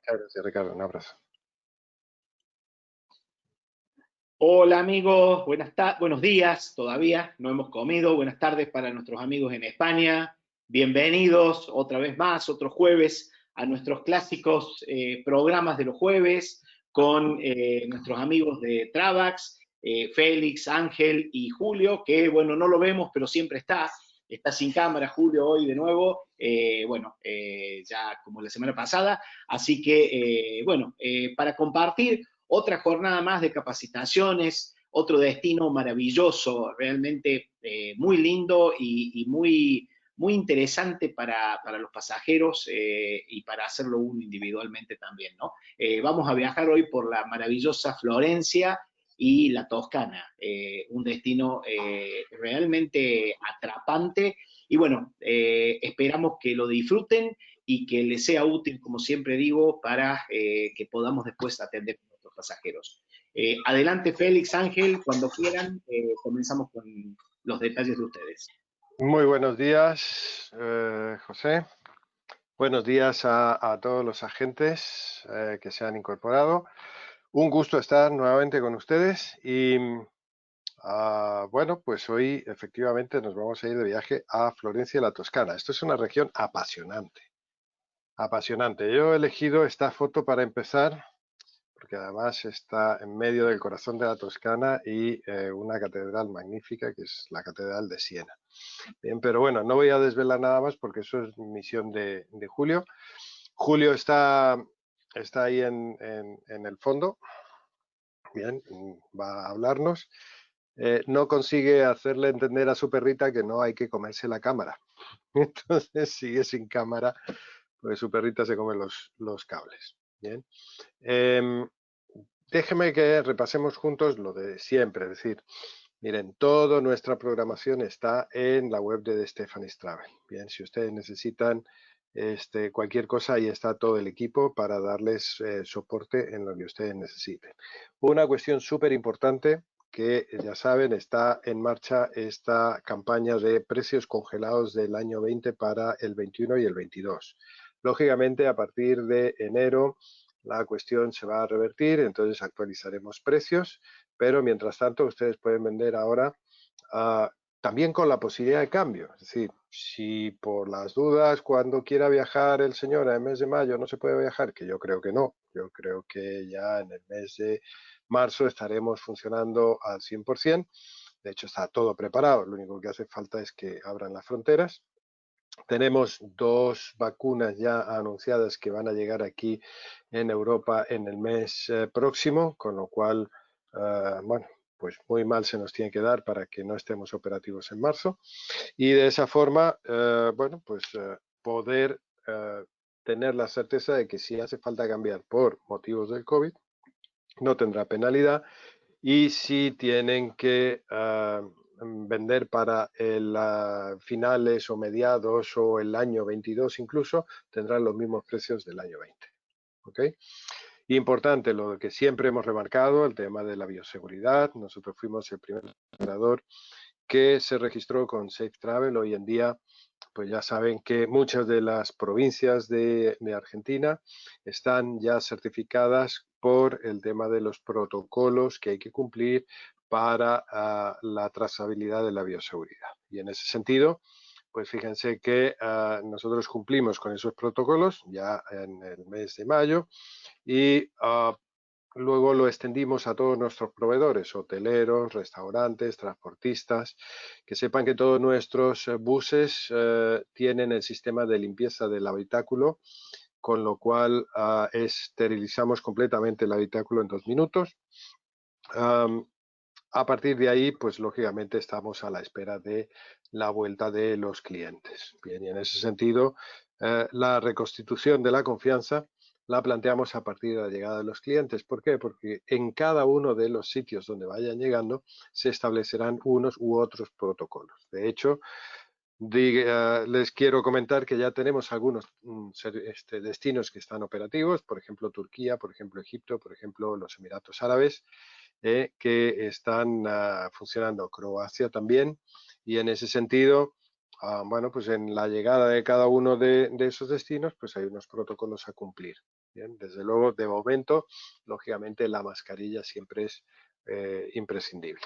Muchas gracias, Ricardo. Un abrazo. Hola amigos, buenos días todavía, no hemos comido, buenas tardes para nuestros amigos en España, bienvenidos otra vez más, otro jueves, a nuestros clásicos programas de los jueves con nuestros amigos de Travax, Félix, Ángel y Julio, que bueno, no lo vemos, pero siempre está sin cámara Julio hoy de nuevo, ya como la semana pasada, así que para compartir otra jornada más de capacitaciones, otro destino maravilloso, realmente muy lindo y muy interesante para los pasajeros y para hacerlo uno individualmente también, ¿no? Vamos a viajar hoy por la maravillosa Florencia y la Toscana, un destino realmente atrapante y bueno, esperamos que lo disfruten y que les sea útil, como siempre digo, para que podamos después atender a nuestros pasajeros. Adelante, Félix, Ángel, cuando quieran, comenzamos con los detalles de ustedes. Muy buenos días, José. Buenos días a todos los agentes que se han incorporado. Un gusto estar nuevamente con ustedes y bueno, pues hoy efectivamente nos vamos a ir de viaje a Florencia y la Toscana. Esto es una región apasionante, apasionante. Yo he elegido esta foto para empezar porque además está en medio del corazón de la Toscana y una catedral magnífica que es la Catedral de Siena. Bien, pero bueno, no voy a desvelar nada más porque eso es misión de Julio. Julio está ahí en el fondo. Bien, va a hablarnos. No consigue hacerle entender a su perrita que no hay que comerse la cámara. Entonces sigue sin cámara, porque su perrita se come los cables. Bien. Déjeme que repasemos juntos lo de siempre, es decir, miren, toda nuestra programación está en la web de Stephanie's Travel. Bien, si ustedes necesitan cualquier cosa, ahí está todo el equipo para darles soporte en lo que ustedes necesiten. Una cuestión súper importante que ya saben, está en marcha esta campaña de precios congelados del año 20 para el 21 y el 22. Lógicamente, a partir de enero, la cuestión se va a revertir, entonces actualizaremos precios, pero mientras tanto ustedes pueden vender ahora también con la posibilidad de cambio. Es decir, si por las dudas cuando quiera viajar el señor en el mes de mayo no se puede viajar, que yo creo que no, yo creo que ya en el mes de marzo estaremos funcionando al 100%, de hecho está todo preparado, lo único que hace falta es que abran las fronteras. Tenemos 2 vacunas ya anunciadas que van a llegar aquí en Europa en el mes próximo, con lo cual, bueno, pues muy mal se nos tiene que dar para que no estemos operativos en marzo. Y de esa forma, bueno, pues poder tener la certeza de que si hace falta cambiar por motivos del COVID, no tendrá penalidad. Y si tienen que vender para el finales o mediados o el año 22 incluso, tendrán los mismos precios del año 20. ¿Ok? Importante, lo que siempre hemos remarcado, el tema de la bioseguridad. Nosotros fuimos el primer operador que se registró con Safe Travel. Hoy en día, pues ya saben que muchas de las provincias de Argentina están ya certificadas por el tema de los protocolos que hay que cumplir para la trazabilidad de la bioseguridad. Y en ese sentido, pues fíjense que nosotros cumplimos con esos protocolos ya en el mes de mayo y luego lo extendimos a todos nuestros proveedores, hoteleros, restaurantes, transportistas, que sepan que todos nuestros buses tienen el sistema de limpieza del habitáculo, con lo cual esterilizamos completamente el habitáculo en 2 minutos. A partir de ahí, pues lógicamente estamos a la espera de la vuelta de los clientes. Bien, y en ese sentido, la reconstitución de la confianza la planteamos a partir de la llegada de los clientes. ¿Por qué? Porque en cada uno de los sitios donde vayan llegando se establecerán unos u otros protocolos. De hecho, les quiero comentar que ya tenemos algunos destinos que están operativos, por ejemplo Turquía, por ejemplo Egipto, por ejemplo los Emiratos Árabes, que están funcionando, Croacia también, y en ese sentido, bueno, pues en la llegada de cada uno de esos destinos, pues hay unos protocolos a cumplir. Bien, desde luego, de momento, lógicamente, la mascarilla siempre es imprescindible.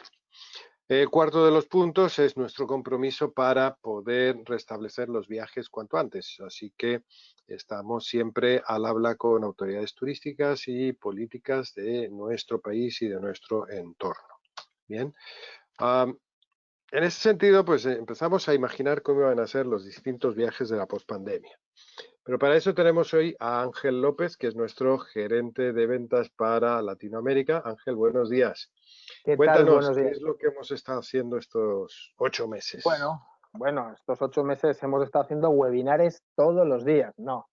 Cuarto de los puntos es nuestro compromiso para poder restablecer los viajes cuanto antes. Así que estamos siempre al habla con autoridades turísticas y políticas de nuestro país y de nuestro entorno. Bien. En ese sentido, pues empezamos a imaginar cómo van a ser los distintos viajes de la pospandemia. Pero para eso tenemos hoy a Ángel López, que es nuestro gerente de ventas para Latinoamérica. Ángel, buenos días. ¿Qué tal? Cuéntanos, Buenos ¿qué días. es lo que hemos estado haciendo estos 8 meses? Bueno, estos 8 meses hemos estado haciendo webinares todos los días. No,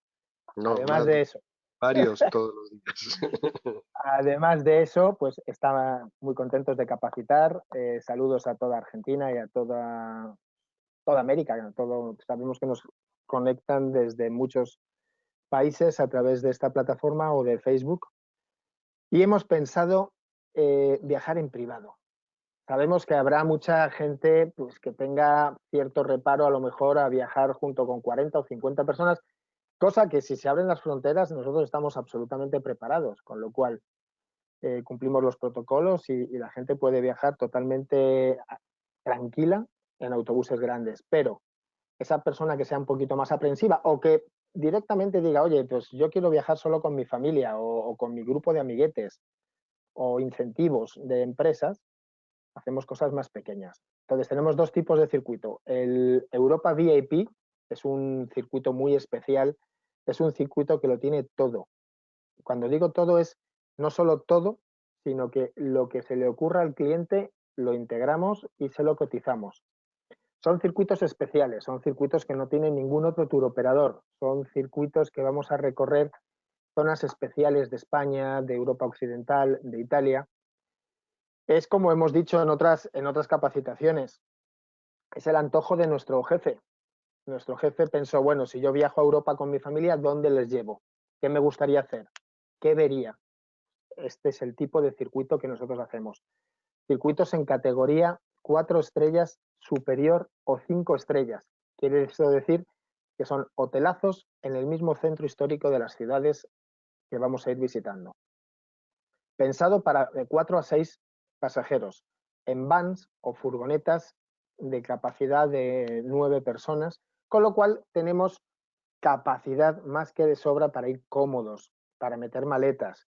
No, además de eso, varios todos los días. pues estaba muy contentos de capacitar. Saludos a toda Argentina y a toda América. Sabemos que nos conectan desde muchos países a través de esta plataforma o de Facebook. Y hemos pensado viajar en privado. Sabemos que habrá mucha gente pues, que tenga cierto reparo a lo mejor a viajar junto con 40 o 50 personas, cosa que si se abren las fronteras nosotros estamos absolutamente preparados, con lo cual cumplimos los protocolos y la gente puede viajar totalmente tranquila en autobuses grandes. Pero esa persona que sea un poquito más aprensiva o que directamente diga, oye, pues yo quiero viajar solo con mi familia o con mi grupo de amiguetes o incentivos de empresas, hacemos cosas más pequeñas. Entonces tenemos dos tipos de circuito. El Europa VIP es un circuito muy especial, es un circuito que lo tiene todo. Cuando digo todo es no solo todo, sino que lo que se le ocurra al cliente lo integramos y se lo cotizamos. Son circuitos especiales, son circuitos que no tienen ningún otro tour operador, son circuitos que vamos a recorrer zonas especiales de España, de Europa Occidental, de Italia. Es como hemos dicho en otras capacitaciones, es el antojo de nuestro jefe. Nuestro jefe pensó, bueno, si yo viajo a Europa con mi familia, ¿dónde les llevo? ¿Qué me gustaría hacer? ¿Qué vería? Este es el tipo de circuito que nosotros hacemos. Circuitos en categoría 4 estrellas superior o 5 estrellas. Quiere eso decir que son hotelazos en el mismo centro histórico de las ciudades que vamos a ir visitando. Pensado para de 4 a 6 pasajeros, en vans o furgonetas de capacidad de 9 personas, con lo cual tenemos capacidad más que de sobra para ir cómodos, para meter maletas.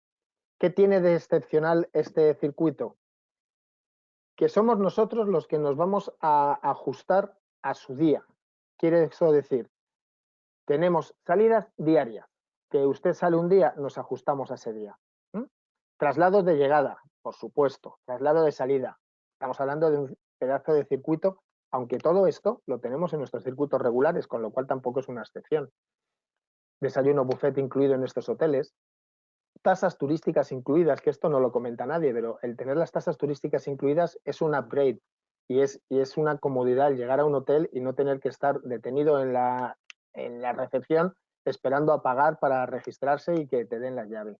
¿Qué tiene de excepcional este circuito? Que somos nosotros los que nos vamos a ajustar a su día. Quiere eso decir, tenemos salidas diarias, que usted sale un día, nos ajustamos a ese día. Traslados de llegada, por supuesto, traslado de salida. Estamos hablando de un pedazo de circuito, aunque todo esto lo tenemos en nuestros circuitos regulares, con lo cual tampoco es una excepción. Desayuno buffet incluido en estos hoteles, tasas turísticas incluidas, que esto no lo comenta nadie, pero el tener las tasas turísticas incluidas es un upgrade y es una comodidad el llegar a un hotel y no tener que estar detenido en la recepción esperando a pagar para registrarse y que te den la llave.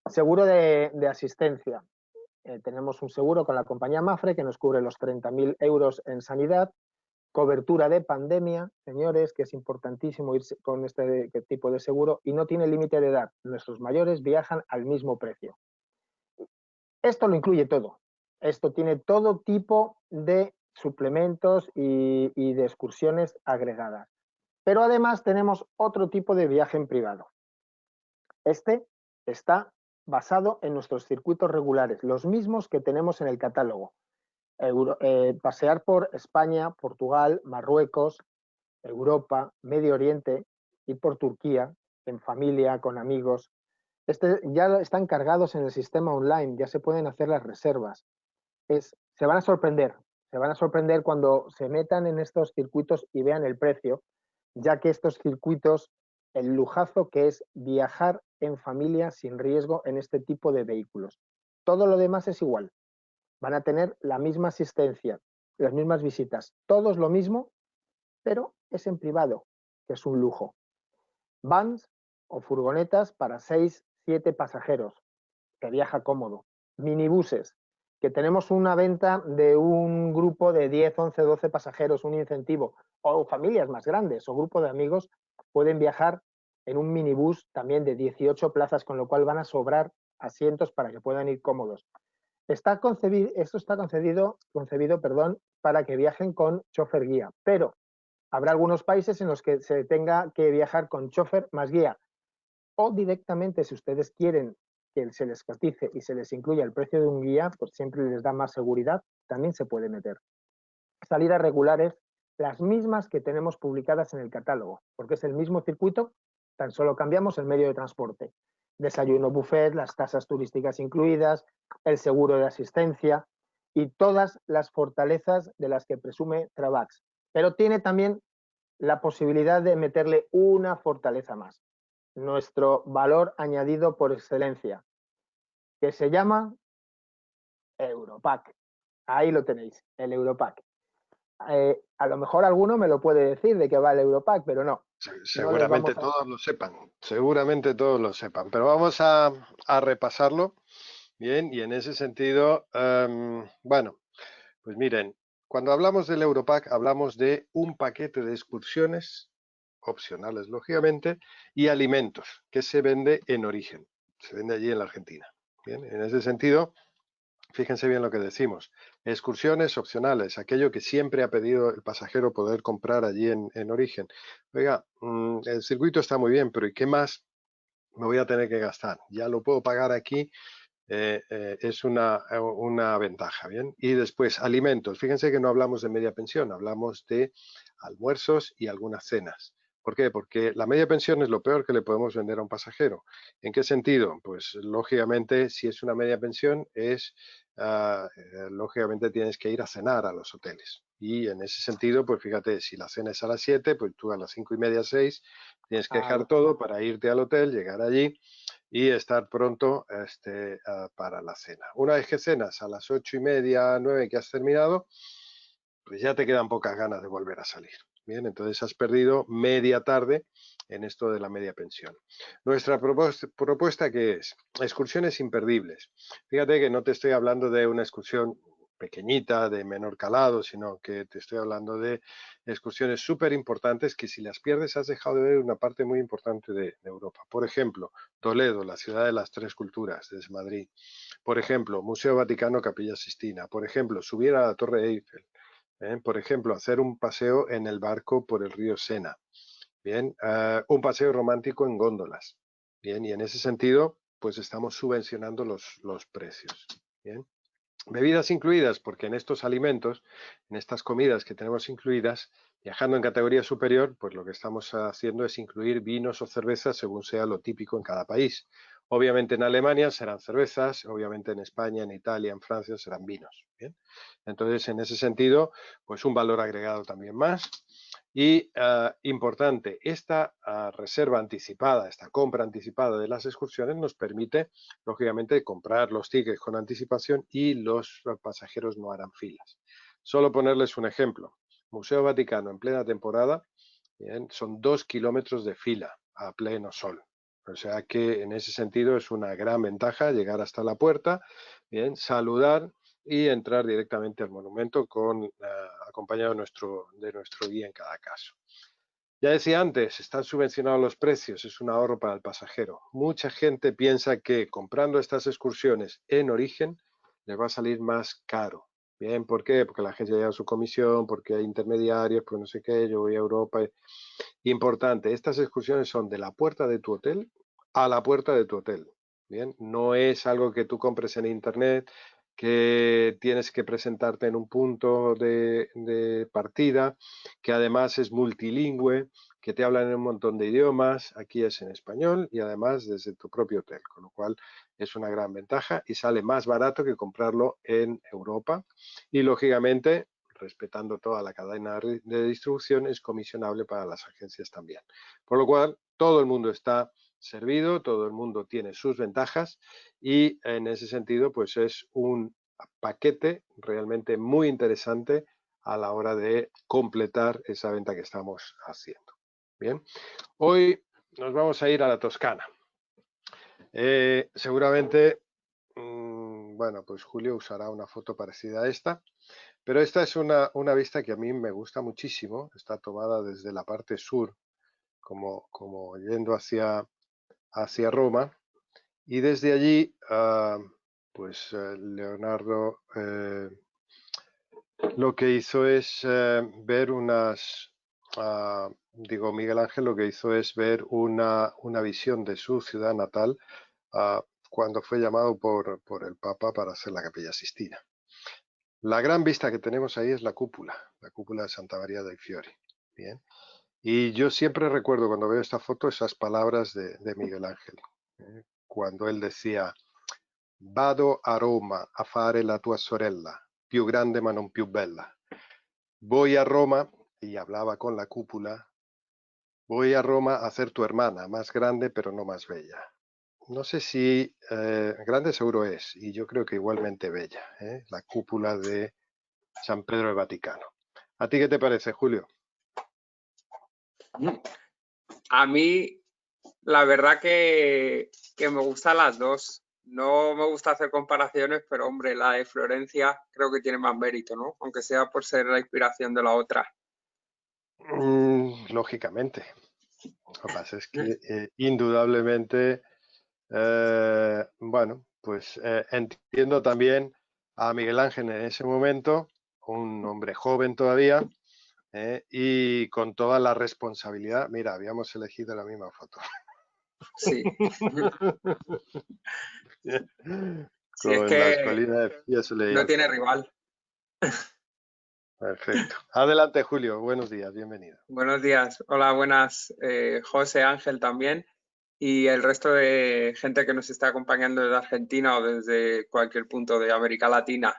Seguro de asistencia. Tenemos un seguro con la compañía Mafre que nos cubre los 30.000 euros en sanidad. Cobertura de pandemia, señores, que es importantísimo ir con este tipo de seguro y no tiene límite de edad. Nuestros mayores viajan al mismo precio. Esto lo incluye todo. Esto tiene todo tipo de suplementos y de excursiones agregadas. Pero además tenemos otro tipo de viaje en privado. Este está basado en nuestros circuitos regulares, los mismos que tenemos en el catálogo. Pasear por España, Portugal, Marruecos, Europa, Medio Oriente, ir por Turquía, en familia, con amigos. Ya están cargados en el sistema online, ya se pueden hacer las reservas. Se van a sorprender cuando se metan en estos circuitos y vean el precio, ya que estos circuitos, el lujazo que es viajar en familia sin riesgo en este tipo de vehículos. Todo lo demás es igual. Van a tener la misma asistencia, las mismas visitas, todos lo mismo, pero es en privado, que es un lujo. Vans o furgonetas para 6, 7 pasajeros, que viaja cómodo. Minibuses, que tenemos una venta de un grupo de 10, 11, 12 pasajeros, un incentivo, o familias más grandes o grupo de amigos pueden viajar en un minibús también de 18 plazas, con lo cual van a sobrar asientos para que puedan ir cómodos. Esto está concebido, para que viajen con chofer guía, pero habrá algunos países en los que se tenga que viajar con chofer más guía, o directamente, si ustedes quieren que se les cotice y se les incluya el precio de un guía, pues siempre les da más seguridad, también se puede meter. Salidas regulares, las mismas que tenemos publicadas en el catálogo, porque es el mismo circuito, tan solo cambiamos el medio de transporte. Desayuno buffet, las tasas turísticas incluidas, el seguro de asistencia y todas las fortalezas de las que presume Travax. Pero tiene también la posibilidad de meterle una fortaleza más, nuestro valor añadido por excelencia, que se llama Europack. Ahí lo tenéis, el Europack. A lo mejor alguno me lo puede decir de qué va el Europack, pero no. Seguramente todos lo sepan, seguramente todos lo sepan, pero vamos a repasarlo, bien, y en ese sentido, bueno, pues miren, cuando hablamos del Europack hablamos de un paquete de excursiones, opcionales lógicamente, y alimentos, que se vende en origen, se vende allí en la Argentina, bien, en ese sentido, fíjense bien lo que decimos. Excursiones opcionales, aquello que siempre ha pedido el pasajero poder comprar allí en origen. Oiga, el circuito está muy bien, pero ¿y qué más me voy a tener que gastar? Ya lo puedo pagar aquí, es una ventaja, ¿bien? Y después, alimentos. Fíjense que no hablamos de media pensión, hablamos de almuerzos y algunas cenas. ¿Por qué? Porque la media pensión es lo peor que le podemos vender a un pasajero. ¿En qué sentido? Pues lógicamente, si es una media pensión, lógicamente tienes que ir a cenar a los hoteles. Y en ese sentido, pues fíjate, si la cena es a las 7, pues tú a las 5:30, 6, tienes que dejar todo para irte al hotel, llegar allí y estar pronto para la cena. Una vez que cenas a las 8:30, 9 que has terminado, pues ya te quedan pocas ganas de volver a salir. Bien, entonces has perdido media tarde en esto de la media pensión. Nuestra propuesta, ¿qué es? Excursiones imperdibles. Fíjate que no te estoy hablando de una excursión pequeñita, de menor calado, sino que te estoy hablando de excursiones súper importantes que si las pierdes has dejado de ver una parte muy importante de Europa. Por ejemplo, Toledo, la ciudad de las tres culturas, desde Madrid. Por ejemplo, Museo Vaticano, Capilla Sistina. Por ejemplo, subir a la Torre Eiffel. Por ejemplo, hacer un paseo en el barco por el río Sena. Bien, un paseo romántico en góndolas. Bien, y en ese sentido, pues estamos subvencionando los precios. Bien. Bebidas incluidas, porque en estos alimentos, en estas comidas que tenemos incluidas, viajando en categoría superior, pues lo que estamos haciendo es incluir vinos o cervezas según sea lo típico en cada país. Obviamente en Alemania serán cervezas, obviamente en España, en Italia, en Francia serán vinos. ¿Bien? Entonces, en ese sentido, pues un valor agregado también más. Y importante, esta reserva anticipada, esta compra anticipada de las excursiones nos permite, lógicamente, comprar los tickets con anticipación y los pasajeros no harán filas. Solo ponerles un ejemplo. Museo Vaticano en plena temporada, bien, son 2 kilómetros de fila a pleno sol. O sea que en ese sentido es una gran ventaja llegar hasta la puerta, bien, saludar y entrar directamente al monumento acompañado de nuestro guía en cada caso. Ya decía antes, están subvencionados los precios, es un ahorro para el pasajero. Mucha gente piensa que comprando estas excursiones en origen les va a salir más caro. Bien, ¿por qué? Porque la agencia lleva su comisión, porque hay intermediarios, pues no sé qué, yo voy a Europa. Importante, estas excursiones son de la puerta de tu hotel a la puerta de tu hotel. Bien, no es algo que tú compres en internet, que tienes que presentarte en un punto de partida, que además es multilingüe, que te hablan en un montón de idiomas, aquí es en español y además desde tu propio hotel, con lo cual es una gran ventaja y sale más barato que comprarlo en Europa y lógicamente respetando toda la cadena de distribución, es comisionable para las agencias también. Por lo cual, todo el mundo está servido, todo el mundo tiene sus ventajas y en ese sentido, pues es un paquete realmente muy interesante a la hora de completar esa venta que estamos haciendo. Bien, hoy nos vamos a ir a la Toscana. Seguramente, bueno, pues Julio usará una foto parecida a esta. Pero esta es una vista que a mí me gusta muchísimo, está tomada desde la parte sur, como yendo hacia Roma, y desde allí, pues Leonardo lo que hizo es ver Miguel Ángel lo que hizo es ver una visión de su ciudad natal cuando fue llamado por el Papa para hacer la Capilla Sistina. La gran vista que tenemos ahí es la cúpula de Santa María del Fiore. Bien. Y yo siempre recuerdo cuando veo esta foto esas palabras de Miguel Ángel, cuando él decía: Vado a Roma a fare la tua sorella, più grande ma non più bella. Voy a Roma, y hablaba con la cúpula, voy a Roma a hacer tu hermana, más grande pero no más bella. No sé si grande seguro es, y yo creo que igualmente bella, la cúpula de San Pedro del Vaticano. ¿A ti qué te parece, Julio? A mí, la verdad que me gustan las dos. No me gusta hacer comparaciones, pero hombre, la de Florencia creo que tiene más mérito, ¿no? Aunque sea por ser la inspiración de la otra. Lógicamente. Lo que pasa es que indudablemente, bueno, pues entiendo también a Miguel Ángel en ese momento, un hombre joven todavía, y con toda la responsabilidad. Mira, habíamos elegido la misma foto. Sí. Sí, es Con que las colinas de Fiesole y no tiene Alfoz. rival. Perfecto. Adelante, Julio. Buenos días, bienvenido. Buenos días. Hola, buenas. José, Ángel también. Y el resto de gente que nos está acompañando desde Argentina o desde cualquier punto de América Latina.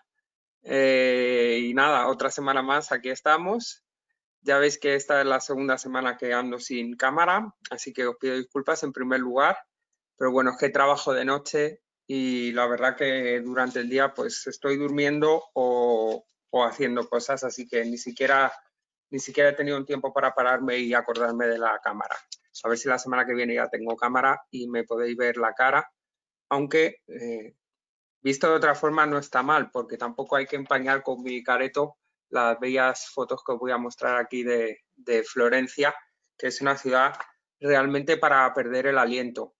Y nada, otra semana más, aquí estamos. Ya veis que esta es la segunda semana que ando sin cámara, así que os pido disculpas en primer lugar. Pero bueno, es que trabajo de noche y la verdad que durante el día pues estoy durmiendo o haciendo cosas, así que ni siquiera he tenido un tiempo para pararme y acordarme de la cámara. A ver si la semana que viene ya tengo cámara y me podéis ver la cara, aunque visto de otra forma no está mal, porque tampoco hay que empañar con mi careto las bellas fotos que os voy a mostrar aquí de Florencia, que es una ciudad realmente para perder el aliento.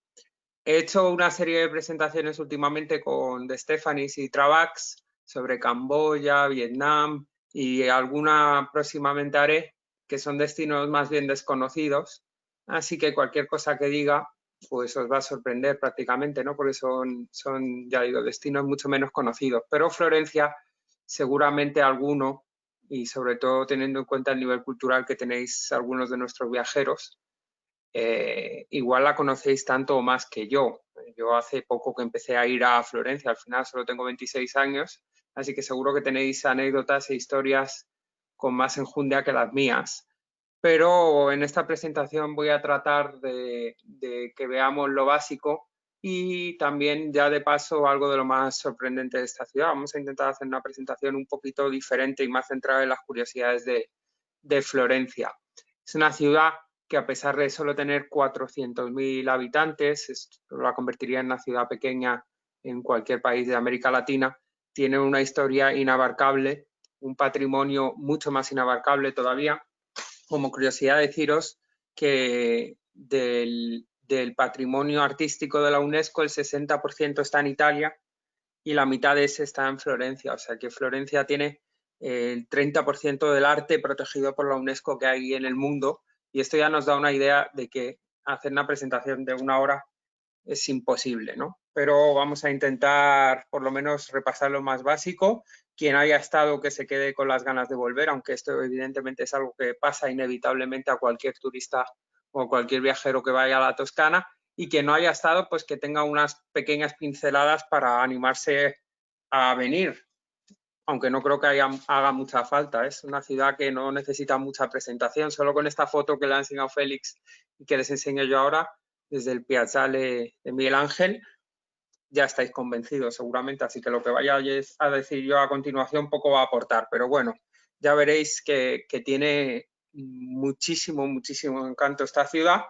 He hecho una serie de presentaciones últimamente con De Stefanis y Travax sobre Camboya, Vietnam y alguna próximamente haré, que son destinos más bien desconocidos. Así que cualquier cosa que diga, pues os va a sorprender prácticamente, ¿no? Porque son, ya digo, destinos mucho menos conocidos. Pero Florencia, seguramente alguno, y sobre todo teniendo en cuenta el nivel cultural que tenéis algunos de nuestros viajeros, igual la conocéis tanto o más que yo. Yo hace poco que empecé a ir a Florencia, al final solo tengo 26 años, así que seguro que tenéis anécdotas e historias con más enjundia que las mías. Pero en esta presentación voy a tratar de que veamos lo básico y también ya de paso algo de lo más sorprendente de esta ciudad. Vamos a intentar hacer una presentación un poquito diferente y más centrada en las curiosidades de Florencia. Es una ciudad que a pesar de solo tener 400.000 habitantes, esto la convertiría en una ciudad pequeña en cualquier país de América Latina, tiene una historia inabarcable, un patrimonio mucho más inabarcable todavía. Como curiosidad deciros que del patrimonio artístico de la UNESCO el 60% está en Italia y la mitad de ese está en Florencia, o sea que Florencia tiene el 30% del arte protegido por la UNESCO que hay en el mundo, y esto ya nos da una idea de que hacer una presentación de 1 hora es imposible, ¿no? Pero vamos a intentar por lo menos repasar lo más básico. Quien haya estado que se quede con las ganas de volver, aunque esto evidentemente es algo que pasa inevitablemente a cualquier turista o cualquier viajero que vaya a la Toscana, y quien no haya estado, pues que tenga unas pequeñas pinceladas para animarse a venir, aunque no creo que haga mucha falta. Es una ciudad que no necesita mucha presentación, solo con esta foto que le ha enseñado Félix y que les enseño yo ahora, desde el Piazzale de Miguel Ángel, ya estáis convencidos seguramente, así que lo que vaya a decir yo a continuación poco va a aportar, pero bueno, ya veréis que tiene muchísimo encanto esta ciudad,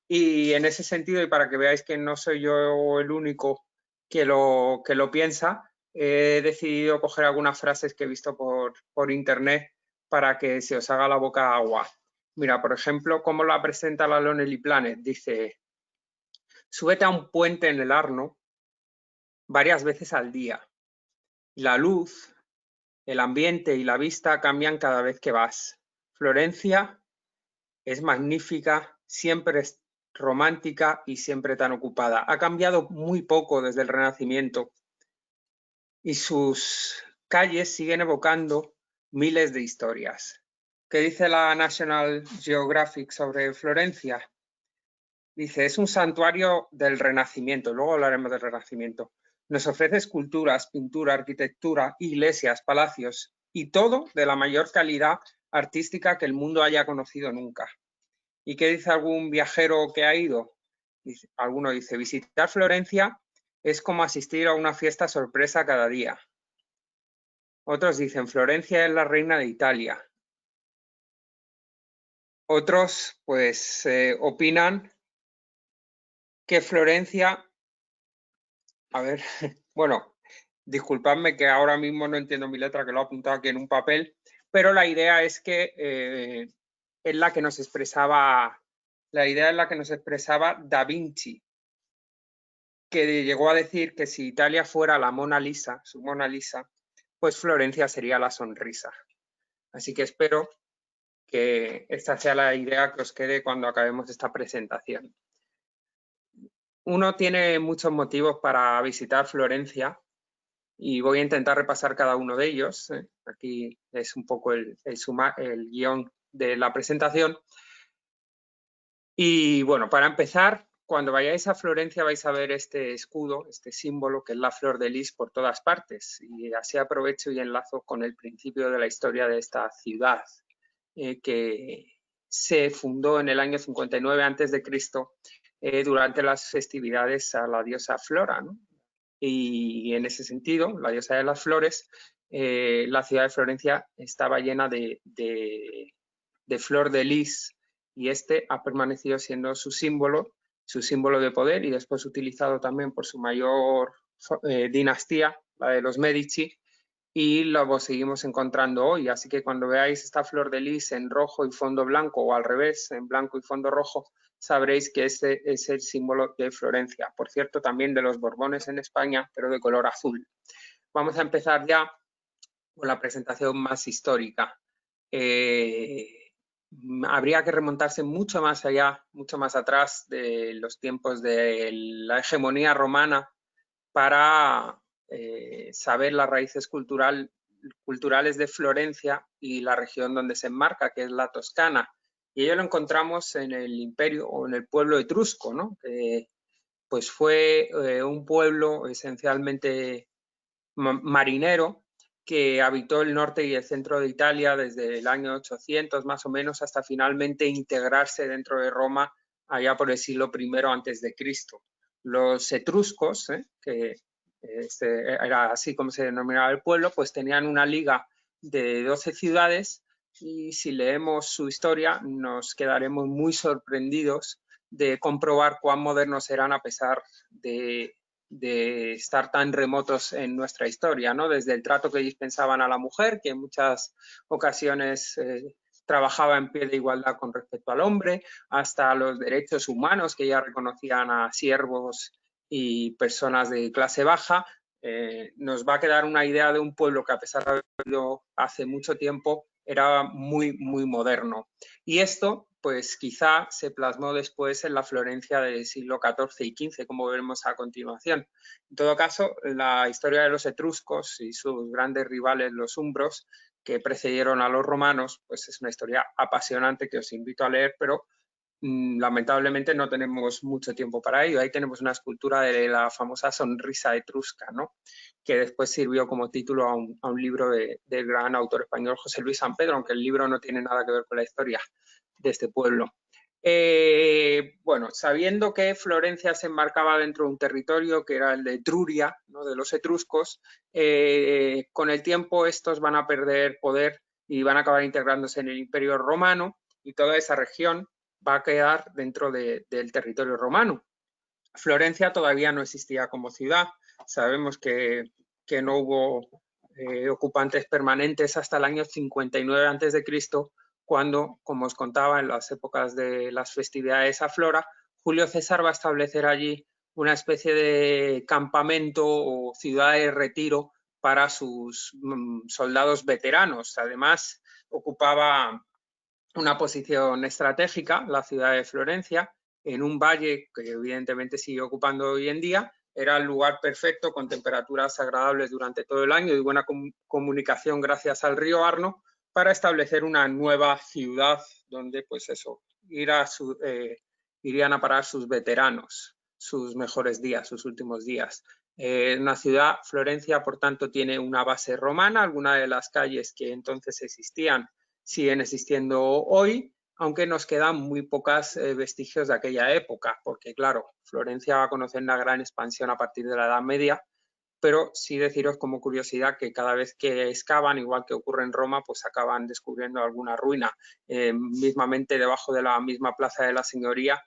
y en ese sentido, y para que veáis que no soy yo el único que lo piensa, he decidido coger algunas frases que he visto por internet para que se os haga la boca agua. Mira, por ejemplo, cómo la presenta la Lonely Planet. Dice, súbete a un puente en el Arno varias veces al día. La luz, el ambiente y la vista cambian cada vez que vas. Florencia es magnífica, siempre es romántica y siempre tan ocupada. Ha cambiado muy poco desde el Renacimiento y sus calles siguen evocando miles de historias. ¿Qué dice la National Geographic sobre Florencia? Dice, es un santuario del Renacimiento, luego hablaremos del Renacimiento. Nos ofrece esculturas, pintura, arquitectura, iglesias, palacios y todo de la mayor calidad artística que el mundo haya conocido nunca. ¿Y qué dice algún viajero que ha ido? Alguno dice, visitar Florencia es como asistir a una fiesta sorpresa cada día. Otros dicen, Florencia es la reina de Italia. Otros, pues, opinan que Florencia, a ver, bueno, disculpadme que ahora mismo no entiendo mi letra, que lo he apuntado aquí en un papel, pero la idea es que es la que nos expresaba, Da Vinci, que llegó a decir que si Italia fuera la Mona Lisa, su Mona Lisa, pues Florencia sería la sonrisa. Así que espero que esta sea la idea que os quede cuando acabemos esta presentación. Uno tiene muchos motivos para visitar Florencia y voy a intentar repasar cada uno de ellos. Aquí es un poco el guión de la presentación. Y bueno, para empezar, cuando vayáis a Florencia vais a ver este escudo, este símbolo que es la flor de lis por todas partes. Y así aprovecho y enlazo con el principio de la historia de esta ciudad, que se fundó en el año 59 a.C. Durante las festividades a la diosa Flora, ¿no? Y en ese sentido, la diosa de las flores, la ciudad de Florencia estaba llena de flor de lis, y este ha permanecido siendo su símbolo de poder, y después utilizado también por su mayor dinastía, la de los Medici, y lo seguimos encontrando hoy. Así que cuando veáis esta flor de lis en rojo y fondo blanco, o al revés, en blanco y fondo rojo, sabréis que este es el símbolo de Florencia. Por cierto, también de los Borbones en España, pero de color azul. Vamos a empezar ya con la presentación más histórica. Habría que remontarse mucho más allá, mucho más atrás de los tiempos de la hegemonía romana para saber las raíces culturales de Florencia y la región donde se enmarca, que es la Toscana. Y ello lo encontramos en el imperio o en el pueblo etrusco, ¿no? Pues fue un pueblo esencialmente marinero que habitó el norte y el centro de Italia desde el año 800 más o menos hasta finalmente integrarse dentro de Roma allá por el siglo I a.C. Los etruscos, que era así como se denominaba el pueblo, pues tenían una liga de 12 ciudades, y si leemos su historia nos quedaremos muy sorprendidos de comprobar cuán modernos eran a pesar de estar tan remotos en nuestra historia, ¿no? Desde el trato que dispensaban a la mujer, que en muchas ocasiones trabajaba en pie de igualdad con respecto al hombre, hasta los derechos humanos, que ya reconocían a siervos y personas de clase baja. Nos va a quedar una idea de un pueblo que, a pesar de haber vivido hace mucho tiempo, era muy, muy moderno. Y esto, pues quizá se plasmó después en la Florencia del siglo XIV y XV, como veremos a continuación. En todo caso, la historia de los etruscos y sus grandes rivales, los umbros, que precedieron a los romanos, pues es una historia apasionante que os invito a leer, pero lamentablemente no tenemos mucho tiempo para ello. Ahí tenemos una escultura de la famosa sonrisa etrusca, ¿no? Que después sirvió como título a un libro del gran autor español José Luis San Pedro, aunque el libro no tiene nada que ver con la historia de este pueblo. Bueno, sabiendo que Florencia se enmarcaba dentro de un territorio que era el de Etruria, ¿no? De los etruscos, con el tiempo estos van a perder poder y van a acabar integrándose en el Imperio Romano, y toda esa región va a quedar dentro del territorio romano. Florencia todavía no existía como ciudad. Sabemos que no hubo ocupantes permanentes hasta el año 59 a.C., cuando, como os contaba, en las épocas de las festividades a Flora, Julio César va a establecer allí una especie de campamento o ciudad de retiro para sus soldados veteranos. Además, ocupaba una posición estratégica, la ciudad de Florencia, en un valle que evidentemente sigue ocupando hoy en día. Era el lugar perfecto, con temperaturas agradables durante todo el año y buena comunicación gracias al río Arno, para establecer una nueva ciudad donde, pues eso, irían a parar sus veteranos, sus mejores días, sus últimos días. Una ciudad, Florencia, por tanto, tiene una base romana. Algunas de las calles que entonces existían siguen existiendo hoy, aunque nos quedan muy pocos vestigios de aquella época, porque claro, Florencia va a conocer una gran expansión a partir de la Edad Media, pero sí deciros como curiosidad que cada vez que excavan, igual que ocurre en Roma, pues acaban descubriendo alguna ruina. Mismamente debajo de la misma Plaza de la Signoría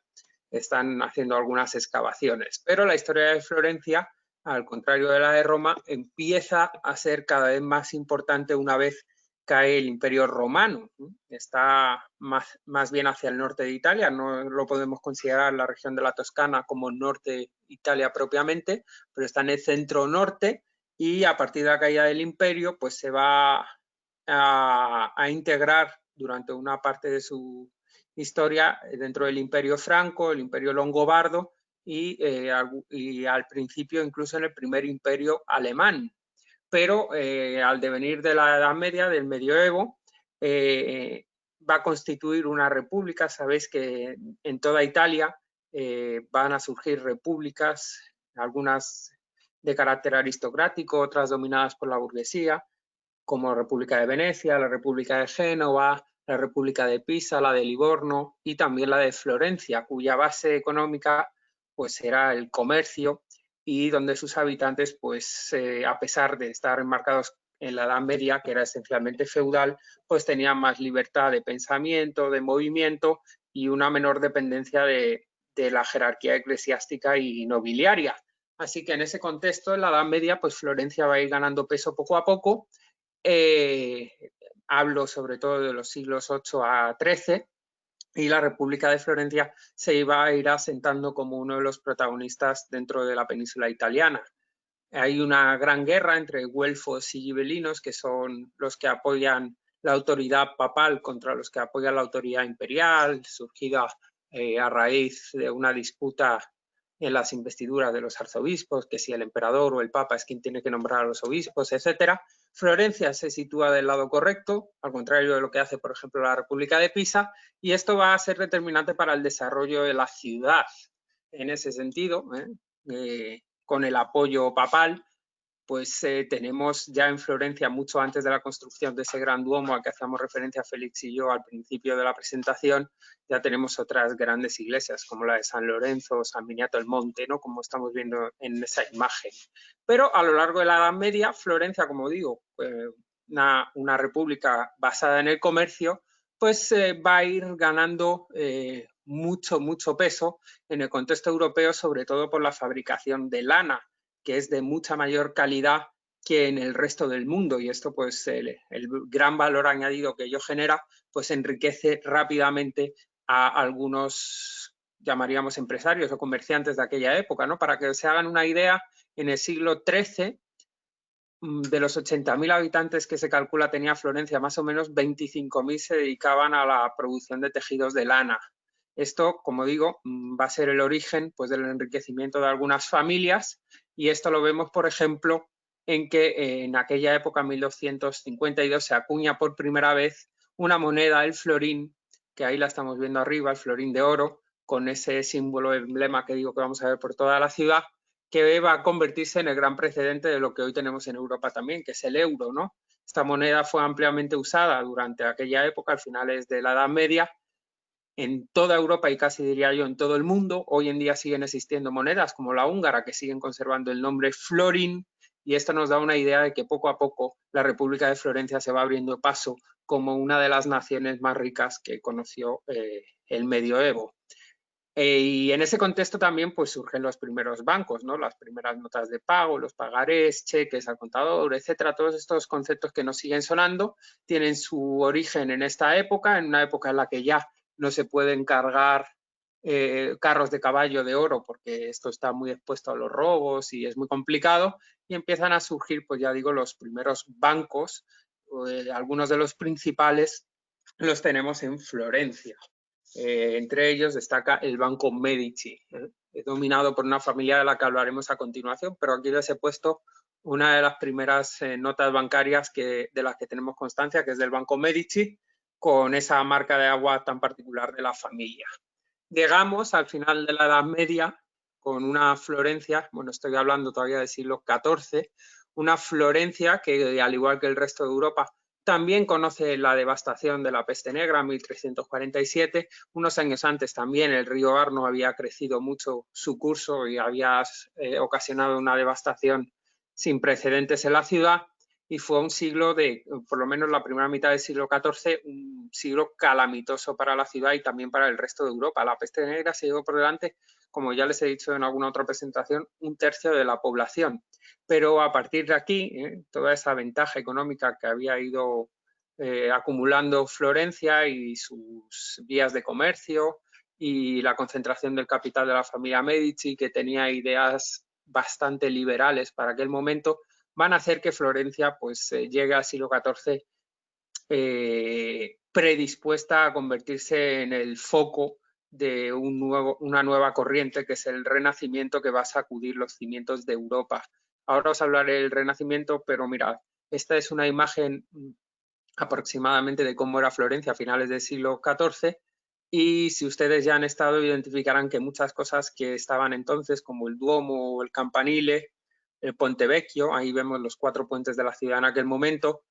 están haciendo algunas excavaciones, pero la historia de Florencia, al contrario de la de Roma, empieza a ser cada vez más importante una vez cae el Imperio Romano. Está más bien hacia el norte de Italia, no lo podemos considerar la región de la Toscana como norte de Italia propiamente, pero está en el centro norte, y a partir de la caída del Imperio pues se va a integrar durante una parte de su historia dentro del Imperio Franco, el Imperio Longobardo y al principio incluso en el primer imperio alemán. Pero al devenir de la Edad Media, del Medioevo, va a constituir una república. Sabéis que en toda Italia van a surgir repúblicas, algunas de carácter aristocrático, otras dominadas por la burguesía, como la República de Venecia, la República de Génova, la República de Pisa, la de Livorno y también la de Florencia, cuya base económica pues era el comercio, y donde sus habitantes, pues a pesar de estar enmarcados en la Edad Media, que era esencialmente feudal, pues tenían más libertad de pensamiento, de movimiento y una menor dependencia de la jerarquía eclesiástica y nobiliaria. Así que en ese contexto, en la Edad Media, pues Florencia va a ir ganando peso poco a poco. Hablo sobre todo de los siglos 8 a 13, y la República de Florencia se iba a ir asentando como uno de los protagonistas dentro de la península italiana. Hay una gran guerra entre güelfos y gibelinos, que son los que apoyan la autoridad papal contra los que apoyan la autoridad imperial, surgida a raíz de una disputa en las investiduras de los arzobispos, que si el emperador o el papa es quien tiene que nombrar a los obispos, etcétera. Florencia se sitúa del lado correcto, al contrario de lo que hace, por ejemplo, la República de Pisa, y esto va a ser determinante para el desarrollo de la ciudad. En ese sentido, con el apoyo papal, pues tenemos ya en Florencia, mucho antes de la construcción de ese gran duomo al que hacíamos referencia Félix y yo al principio de la presentación, ya tenemos otras grandes iglesias como la de San Lorenzo, San Miniato del Monte, ¿no? Como estamos viendo en esa imagen. Pero a lo largo de la Edad Media, Florencia, como digo, una república basada en el comercio, pues va a ir ganando mucho peso en el contexto europeo, sobre todo por la fabricación de lana, que es de mucha mayor calidad que en el resto del mundo, y esto pues el gran valor añadido que ello genera pues enriquece rápidamente a algunos, llamaríamos empresarios o comerciantes de aquella época, ¿no? Para que se hagan una idea, en el siglo XIII, de los 80.000 habitantes que se calcula tenía Florencia, más o menos 25.000 se dedicaban a la producción de tejidos de lana. Esto, como digo, va a ser el origen pues, del enriquecimiento de algunas familias, y esto lo vemos, por ejemplo, en que en aquella época, 1252, se acuña por primera vez una moneda, el florín, que ahí la estamos viendo arriba, el florín de oro, con ese símbolo emblema que digo que vamos a ver por toda la ciudad, que va a convertirse en el gran precedente de lo que hoy tenemos en Europa también, que es el euro, ¿no? Esta moneda fue ampliamente usada durante aquella época, a finales de la Edad Media, en toda Europa y casi diría yo en todo el mundo. Hoy en día siguen existiendo monedas como la húngara que siguen conservando el nombre florín, y esto nos da una idea de que poco a poco la República de Florencia se va abriendo paso como una de las naciones más ricas que conoció el medioevo. Y en ese contexto también pues surgen los primeros bancos, ¿no? Las primeras notas de pago, los pagarés, cheques al contador, etcétera. Todos estos conceptos que nos siguen sonando tienen su origen en esta época, en una época en la que ya no se pueden cargar carros de caballo de oro porque esto está muy expuesto a los robos y es muy complicado, y empiezan a surgir, pues ya digo, los primeros bancos. Algunos de los principales los tenemos en Florencia. Entre ellos destaca el Banco Medici, dominado por una familia de la que hablaremos a continuación, pero aquí les he puesto una de las primeras notas bancarias de las que tenemos constancia, que es del Banco Medici, con esa marca de agua tan particular de la familia. Llegamos al final de la Edad Media con una Florencia, bueno, estoy hablando todavía del siglo XIV, una Florencia que, al igual que el resto de Europa, también conoce la devastación de la peste negra en 1347. Unos años antes también el río Arno había crecido mucho su curso y había ocasionado una devastación sin precedentes en la ciudad, y fue un siglo por lo menos la primera mitad del siglo XIV, un siglo calamitoso para la ciudad y también para el resto de Europa. La peste negra se llevó por delante, como ya les he dicho en alguna otra presentación, 1/3 de la población. Pero a partir de aquí, toda esa ventaja económica que había ido acumulando Florencia y sus vías de comercio y la concentración del capital de la familia Medici, que tenía ideas bastante liberales para aquel momento, van a hacer que Florencia pues, llegue al siglo XIV predispuesta a convertirse en el foco de una nueva corriente, que es el Renacimiento, que va a sacudir los cimientos de Europa. Ahora os hablaré del Renacimiento, pero mirad, esta es una imagen aproximadamente de cómo era Florencia a finales del siglo XIV, y si ustedes ya han estado, identificarán que muchas cosas que estaban entonces, como el Duomo o el Campanile, el Ponte Vecchio, ahí vemos los 4 puentes de la ciudad en aquel momento,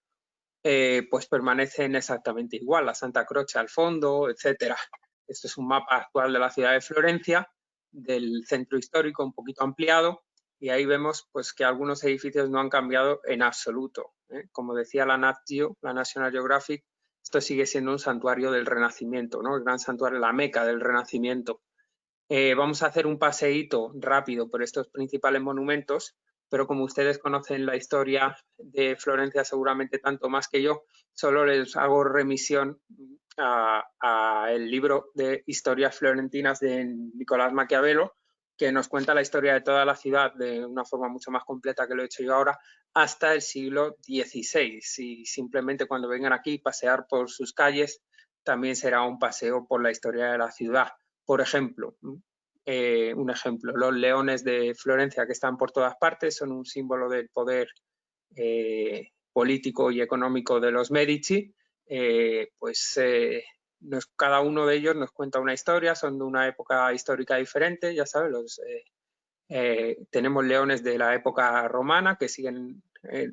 pues permanecen exactamente igual, la Santa Croce al fondo, etcétera. Este es un mapa actual de la ciudad de Florencia, del centro histórico un poquito ampliado, y ahí vemos pues, que algunos edificios no han cambiado en absoluto. Como decía la Nat Geo, la National Geographic, esto sigue siendo un santuario del Renacimiento, ¿no? El gran santuario, la meca del Renacimiento. Vamos a hacer un paseíto rápido por estos principales monumentos, pero como ustedes conocen la historia de Florencia seguramente tanto más que yo, solo les hago remisión a el libro de Historias Florentinas de Nicolás Maquiavelo, que nos cuenta la historia de toda la ciudad de una forma mucho más completa que lo he hecho yo ahora, hasta el siglo XVI. Y simplemente cuando vengan aquí, pasear por sus calles también será un paseo por la historia de la ciudad. Por ejemplo, un ejemplo, los leones de Florencia, que están por todas partes, son un símbolo del poder político y económico de los Medici. Cada uno de ellos nos cuenta una historia, son de una época histórica diferente, ya sabes, tenemos leones de la época romana que siguen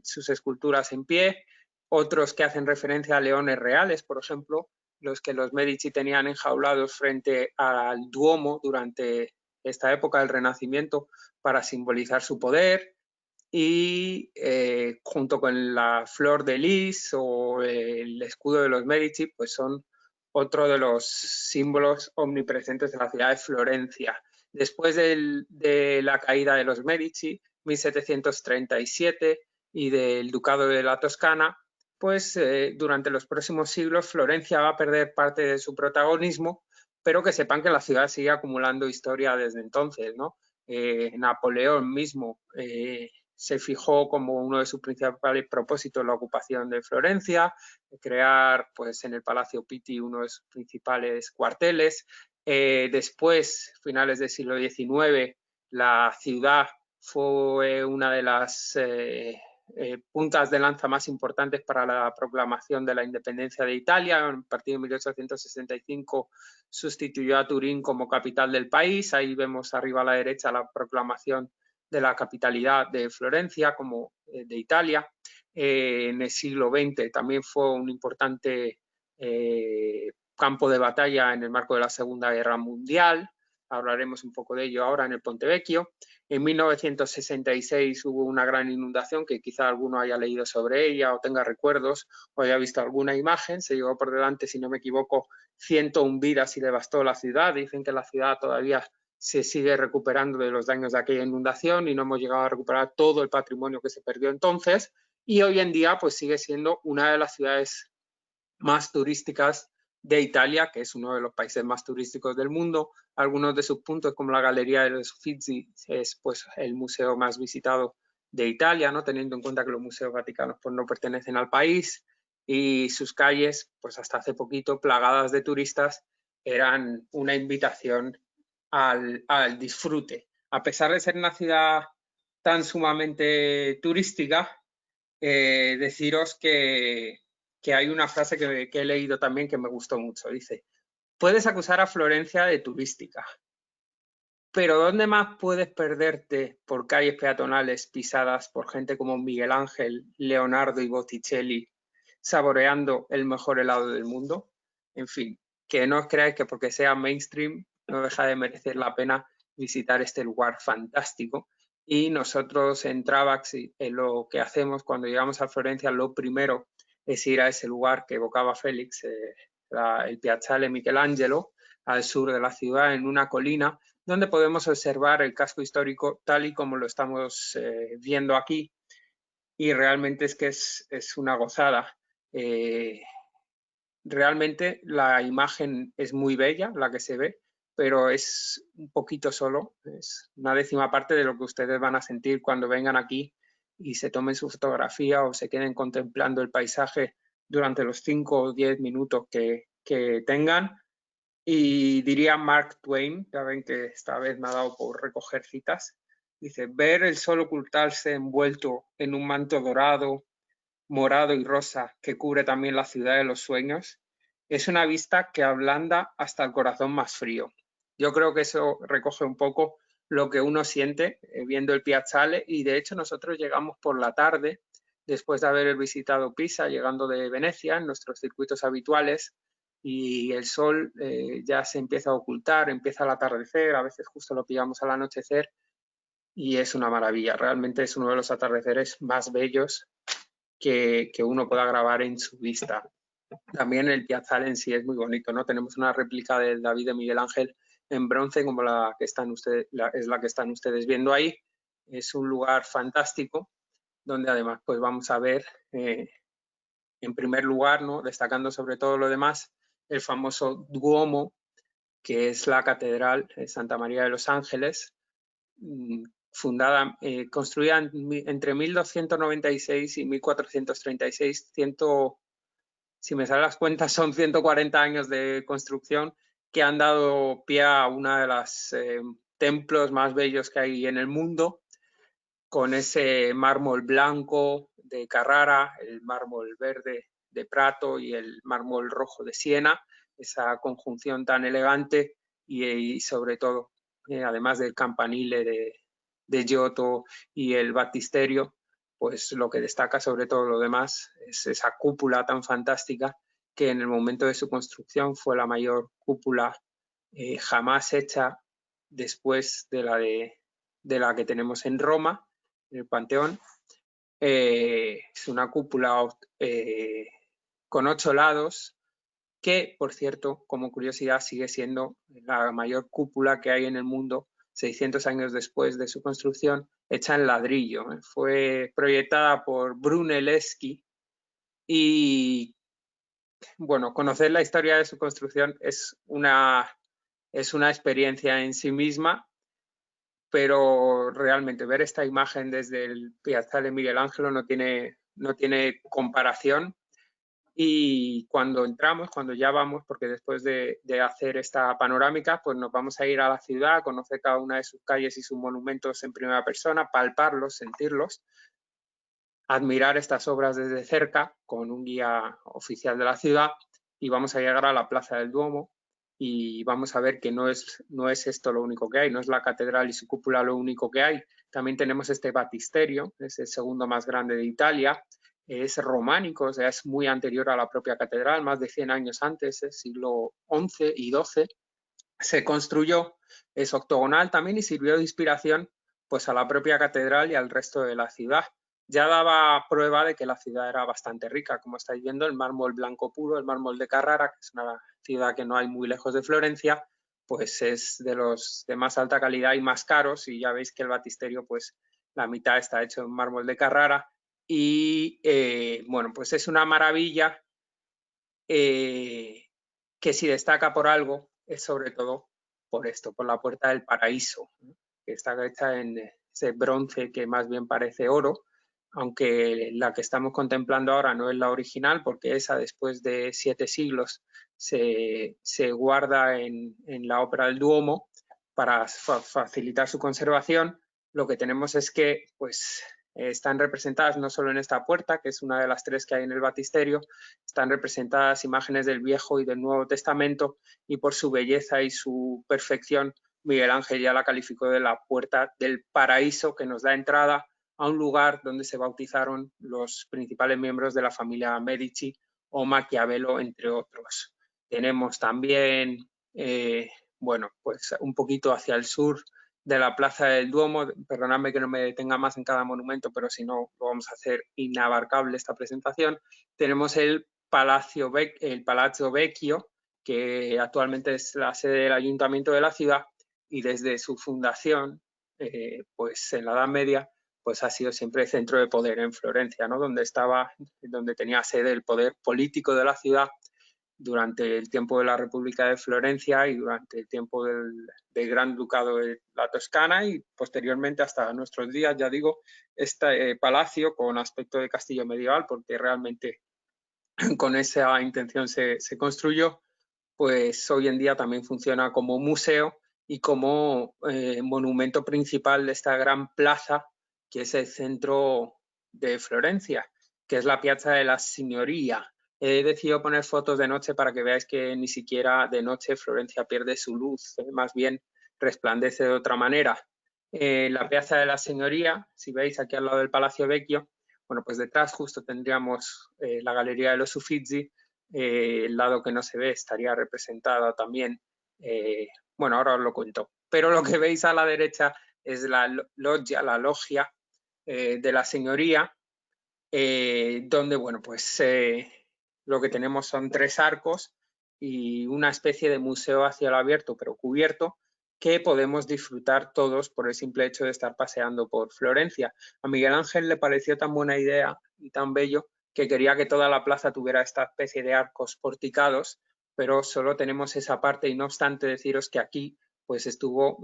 sus esculturas en pie, otros que hacen referencia a leones reales, por ejemplo, los que los Medici tenían enjaulados frente al Duomo durante esta época del Renacimiento para simbolizar su poder, y junto con la flor de lis o el escudo de los Medici, pues son otro de los símbolos omnipresentes de la ciudad de Florencia. Después de la caída de los Medici, 1737, y del Ducado de la Toscana, pues durante los próximos siglos Florencia va a perder parte de su protagonismo, pero que sepan que la ciudad sigue acumulando historia desde entonces, ¿no? Napoleón mismo se fijó como uno de sus principales propósitos la ocupación de Florencia, crear pues, en el Palacio Pitti uno de sus principales cuarteles. Después, finales del siglo XIX, la ciudad fue una de las puntas de lanza más importantes para la proclamación de la independencia de Italia. A partir de 1865 sustituyó a Turín como capital del país. Ahí vemos arriba a la derecha la proclamación de la capitalidad de Florencia como de Italia. En el siglo XX también fue un importante campo de batalla en el marco de la Segunda Guerra Mundial. hablaremos un poco de ello ahora en el Ponte Vecchio. En 1966 hubo una gran inundación que quizá alguno haya leído sobre ella o tenga recuerdos o haya visto alguna imagen. Se llevó por delante, si no me equivoco, 101 vidas y devastó la ciudad. Dicen que la ciudad todavía se sigue recuperando de los daños de aquella inundación y no hemos llegado a recuperar todo el patrimonio que se perdió entonces. Y hoy en día pues sigue siendo una de las ciudades más turísticas de Italia, que es uno de los países más turísticos del mundo. Algunos de sus puntos, como la Galería de los Uffizi, es pues el museo más visitado de Italia, ¿no? Teniendo en cuenta que los museos vaticanos pues, no pertenecen al país, y sus calles, pues hasta hace poquito, plagadas de turistas, eran una invitación al disfrute. A pesar de ser una ciudad tan sumamente turística, deciros que hay una frase que he leído también que me gustó mucho. Dice, puedes acusar a Florencia de turística, pero ¿dónde más puedes perderte por calles peatonales pisadas por gente como Miguel Ángel, Leonardo y Botticelli, saboreando el mejor helado del mundo? En fin, que no os creáis que porque sea mainstream no deja de merecer la pena visitar este lugar fantástico. Y nosotros en Travax, lo que hacemos cuando llegamos a Florencia, lo primero es ir a ese lugar que evocaba Félix, el Piazzale Michelangelo, al sur de la ciudad, en una colina, donde podemos observar el casco histórico tal y como lo estamos viendo aquí. Y realmente es que es una gozada. Realmente la imagen es muy bella, la que se ve, pero es un poquito solo, es una décima parte de lo que ustedes van a sentir cuando vengan aquí y se tomen su fotografía o se queden contemplando el paisaje durante los 5 o 10 minutos que tengan. Y diría Mark Twain, ya ven que esta vez me ha dado por recoger citas, dice, ver el sol ocultarse envuelto en un manto dorado, morado y rosa que cubre también la ciudad de los sueños, es una vista que ablanda hasta el corazón más frío. Yo creo que eso recoge un poco lo que uno siente viendo el Piazzale, y de hecho nosotros llegamos por la tarde, después de haber visitado Pisa, llegando de Venecia, en nuestros circuitos habituales, y el sol ya se empieza a ocultar, empieza el atardecer, a veces justo lo pillamos al anochecer, y es una maravilla. Realmente es uno de los atardeceres más bellos que uno pueda grabar en su vista. También el Piazzale en sí es muy bonito, ¿no? Tenemos una réplica del David de Miguel Ángel en bronce, como la que están ustedes viendo ahí. Es un lugar fantástico, donde además pues vamos a ver, en primer lugar, ¿no? Destacando sobre todo lo demás, el famoso Duomo, que es la catedral de Santa María de los Ángeles, construida entre 1296 y 1436, si me salen las cuentas son 140 años de construcción, que han dado pie a uno de los templos más bellos que hay en el mundo, con ese mármol blanco de Carrara, el mármol verde de Prato y el mármol rojo de Siena, esa conjunción tan elegante y sobre todo, además del campanile de Giotto y el baptisterio, pues lo que destaca sobre todo lo demás es esa cúpula tan fantástica que en el momento de su construcción fue la mayor cúpula jamás hecha después de la que tenemos en Roma, en el Panteón. Es una cúpula con 8 lados que, por cierto, como curiosidad, sigue siendo la mayor cúpula que hay en el mundo 600 años después de su construcción, hecha en ladrillo. Fue proyectada por Brunelleschi y, bueno, conocer la historia de su construcción es una experiencia en sí misma, pero realmente ver esta imagen desde el Piazzale Miguel Ángelo no tiene comparación. Y cuando entramos, cuando ya vamos, porque después de hacer esta panorámica, pues nos vamos a ir a la ciudad, conocer cada una de sus calles y sus monumentos en primera persona, palparlos, sentirlos, admirar estas obras desde cerca con un guía oficial de la ciudad, y vamos a llegar a la Plaza del Duomo y vamos a ver que no es esto lo único que hay, no es la catedral y su cúpula lo único que hay. También tenemos este baptisterio, es el segundo más grande de Italia, es románico, o sea, es muy anterior a la propia catedral, más de 100 años antes, siglo XI y XII, se construyó. es octogonal también y sirvió de inspiración pues a la propia catedral y al resto de la ciudad. Ya daba prueba de que la ciudad era bastante rica, como estáis viendo, el mármol blanco puro, el mármol de Carrara, que es una ciudad que no hay muy lejos de Florencia, pues es de los de más alta calidad y más caros, y ya veis que el batisterio, pues la mitad está hecho en mármol de Carrara, y bueno, pues es una maravilla que si destaca por algo es sobre todo por esto, por la Puerta del Paraíso, ¿no? Que está hecha en ese bronce que más bien parece oro, aunque la que estamos contemplando ahora no es la original, porque esa después de 7 siglos se guarda en la Ópera del Duomo para facilitar su conservación. Lo que tenemos es que pues están representadas no solo en esta puerta, que es una de las 3 que hay en el batisterio, están representadas imágenes del Viejo y del Nuevo Testamento, y por su belleza y su perfección Miguel Ángel ya la calificó de la Puerta del Paraíso, que nos da entrada a un lugar donde se bautizaron los principales miembros de la familia Medici o Maquiavelo, entre otros. Tenemos también, bueno, pues un poquito hacia el sur de la Plaza del Duomo, perdonadme que no me detenga más en cada monumento, pero si no lo vamos a hacer inabarcable esta presentación. Tenemos el Palazzo Vecchio, que actualmente es la sede del ayuntamiento de la ciudad, y desde su fundación, pues en la Edad Media, pues ha sido siempre centro de poder en Florencia, ¿no? Donde tenía sede el poder político de la ciudad durante el tiempo de la República de Florencia y durante el tiempo del Gran Ducado de la Toscana, y posteriormente hasta nuestros días, ya digo, este palacio con aspecto de castillo medieval, porque realmente con esa intención se construyó, pues hoy en día también funciona como museo y como monumento principal de esta gran plaza que es el centro de Florencia, que es la Piazza de la Signoria. He decidido poner fotos de noche para que veáis que ni siquiera de noche Florencia pierde su luz, más bien resplandece de otra manera. La Piazza de la Signoria, si veis aquí al lado del Palacio Vecchio, bueno, pues detrás justo tendríamos la Galería de los Uffizi. El lado que no se ve estaría representada también, bueno, ahora os lo cuento, pero lo que veis a la derecha es la logia de la Signoria, donde, bueno, pues lo que tenemos son 3 arcos y una especie de museo a cielo abierto, pero cubierto, que podemos disfrutar todos por el simple hecho de estar paseando por Florencia. A Miguel Ángel le pareció tan buena idea y tan bello que quería que toda la plaza tuviera esta especie de arcos porticados, pero solo tenemos esa parte, y no obstante deciros que aquí pues estuvo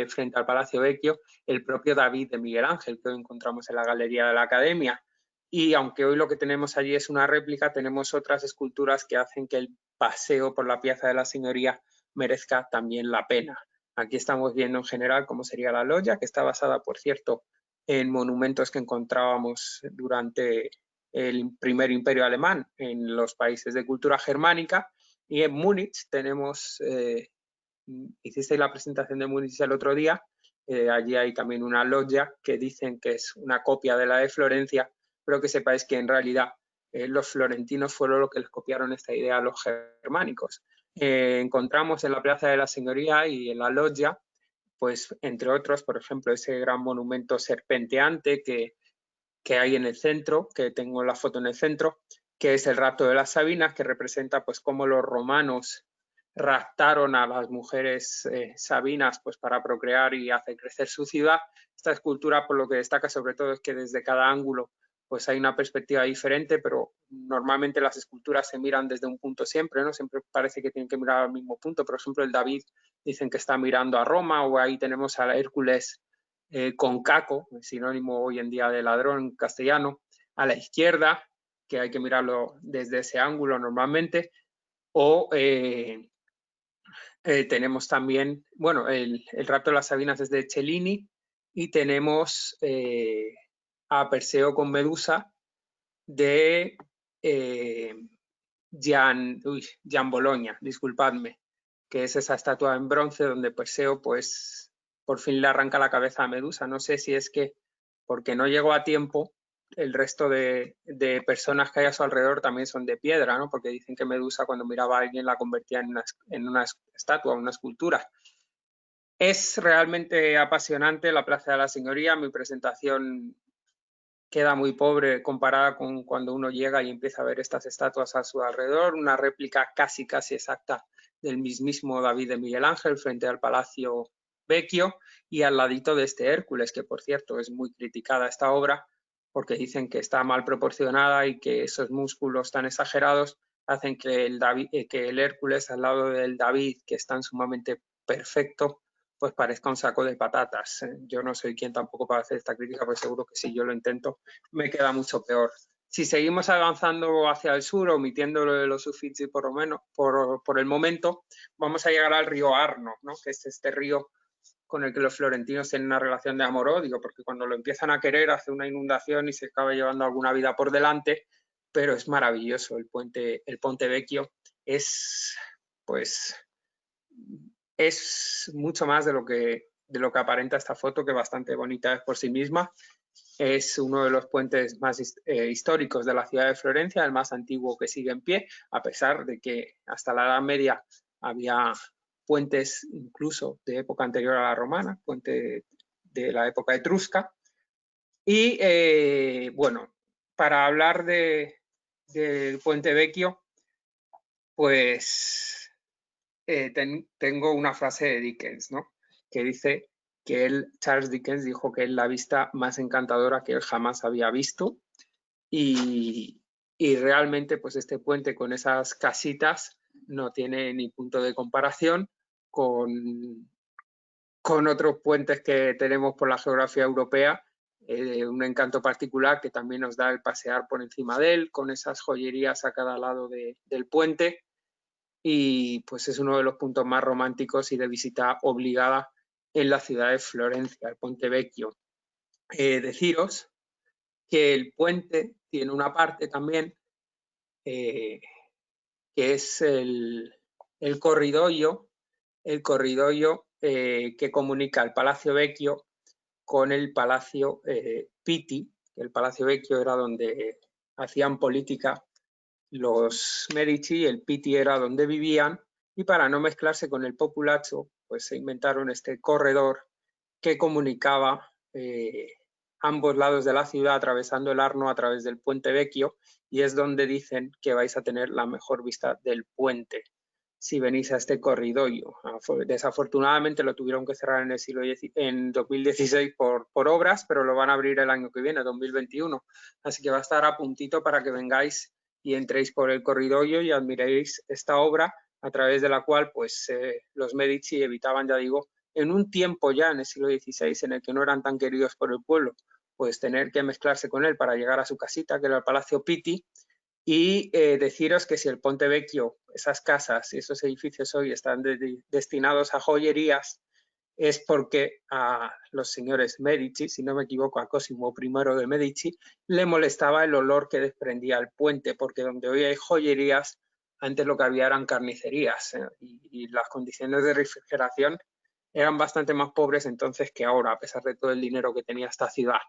frente al Palacio Vecchio el propio David de Miguel Ángel, que hoy encontramos en la Galería de la Academia. Y aunque hoy lo que tenemos allí es una réplica, tenemos otras esculturas que hacen que el paseo por la Piazza de la Signoria merezca también la pena. Aquí estamos viendo en general cómo sería la loggia, que está basada, por cierto, en monumentos que encontrábamos durante el primer imperio alemán en los países de cultura germánica. Y en Múnich tenemos, hicisteis la presentación de Múnich el otro día, allí hay también una loggia que dicen que es una copia de la de Florencia, pero que sepáis que en realidad los florentinos fueron los que les copiaron esta idea a los germánicos. Encontramos en la Plaza de la Signoria y en la loggia, pues entre otros, por ejemplo, ese gran monumento serpenteante que hay en el centro, que tengo la foto en el centro, que es el rapto de las Sabinas, que representa pues cómo los romanos raptaron a las mujeres sabinas pues para procrear y hacer crecer su ciudad. Esta escultura, por lo que destaca sobre todo, es que desde cada ángulo pues hay una perspectiva diferente, pero normalmente las esculturas se miran desde un punto siempre, ¿no? Siempre parece que tienen que mirar al mismo punto. Por ejemplo, el David dicen que está mirando a Roma, o ahí tenemos a Hércules con Caco, sinónimo hoy en día de ladrón en castellano, a la izquierda, que hay que mirarlo desde ese ángulo normalmente, o tenemos también, bueno, el rapto de las Sabinas es de Cellini, y tenemos a Perseo con Medusa de Gian Bologna, disculpadme, que es esa estatua en bronce donde Perseo pues por fin le arranca la cabeza a Medusa. No sé si es que porque no llegó a tiempo el resto de personas que hay a su alrededor también son de piedra, ¿no? Porque dicen que Medusa cuando miraba a alguien la convertía en una estatua, una escultura. Es realmente apasionante la Plaza de la Signoria. Mi presentación queda muy pobre comparada con cuando uno llega y empieza a ver estas estatuas a su alrededor, una réplica casi exacta del mismísimo David de Miguel Ángel frente al Palacio Vecchio y al ladito de este Hércules, que por cierto es muy criticada esta obra porque dicen que está mal proporcionada y que esos músculos tan exagerados hacen que el Hércules al lado del David, que es tan sumamente perfecto, pues parezca un saco de patatas. Yo no soy quien tampoco para hacer esta crítica, pues seguro que si yo lo intento me queda mucho peor. Si seguimos avanzando hacia el sur, omitiendo lo de los Uffizi por lo menos, por el momento, vamos a llegar al río Arno, ¿no? Que es este río con el que los florentinos tienen una relación de amor-odio, porque cuando lo empiezan a querer hace una inundación y se acaba llevando alguna vida por delante, pero es maravilloso el Ponte Vecchio. Es mucho más de lo que aparenta esta foto, que bastante bonita es por sí misma. Es uno de los puentes más históricos de la ciudad de Florencia, el más antiguo que sigue en pie, a pesar de que hasta la Edad Media había puentes incluso de época anterior a la romana, puente de la época etrusca. Y bueno, para hablar del Puente Vecchio, pues tengo una frase de Dickens, ¿no? Que dice que Charles Dickens dijo que es la vista más encantadora que él jamás había visto, y realmente pues este puente con esas casitas no tiene ni punto de comparación con otros puentes que tenemos por la geografía europea. Un encanto particular que también nos da el pasear por encima de él, con esas joyerías a cada lado del puente, y pues es uno de los puntos más románticos y de visita obligada en la ciudad de Florencia, el Ponte Vecchio. Deciros que el puente tiene una parte también que es el corridoio que comunica el Palacio Vecchio con el Palacio Pitti. El Palacio Vecchio era donde hacían política los Medici, el Pitti era donde vivían, y para no mezclarse con el populacho, pues se inventaron este corredor que comunicaba ambos lados de la ciudad, atravesando el Arno a través del Puente Vecchio, y es donde dicen que vais a tener la mejor vista del puente si venís a este corridoio. Desafortunadamente lo tuvieron que cerrar en 2016 por obras, pero lo van a abrir el año que viene, 2021. Así que va a estar a puntito para que vengáis y entréis por el corridoio y admiréis esta obra, a través de la cual pues los Medici evitaban, ya digo, en un tiempo ya en el siglo XVI en el que no eran tan queridos por el pueblo, pues tener que mezclarse con él para llegar a su casita, que era el Palacio Pitti. Y deciros que si el Ponte Vecchio, esas casas y esos edificios hoy están destinados a joyerías, es porque a los señores Medici, si no me equivoco, a Cosimo I de Medici, le molestaba el olor que desprendía el puente, porque donde hoy hay joyerías, antes lo que había eran carnicerías, y las condiciones de refrigeración eran bastante más pobres entonces que ahora, a pesar de todo el dinero que tenía esta ciudad.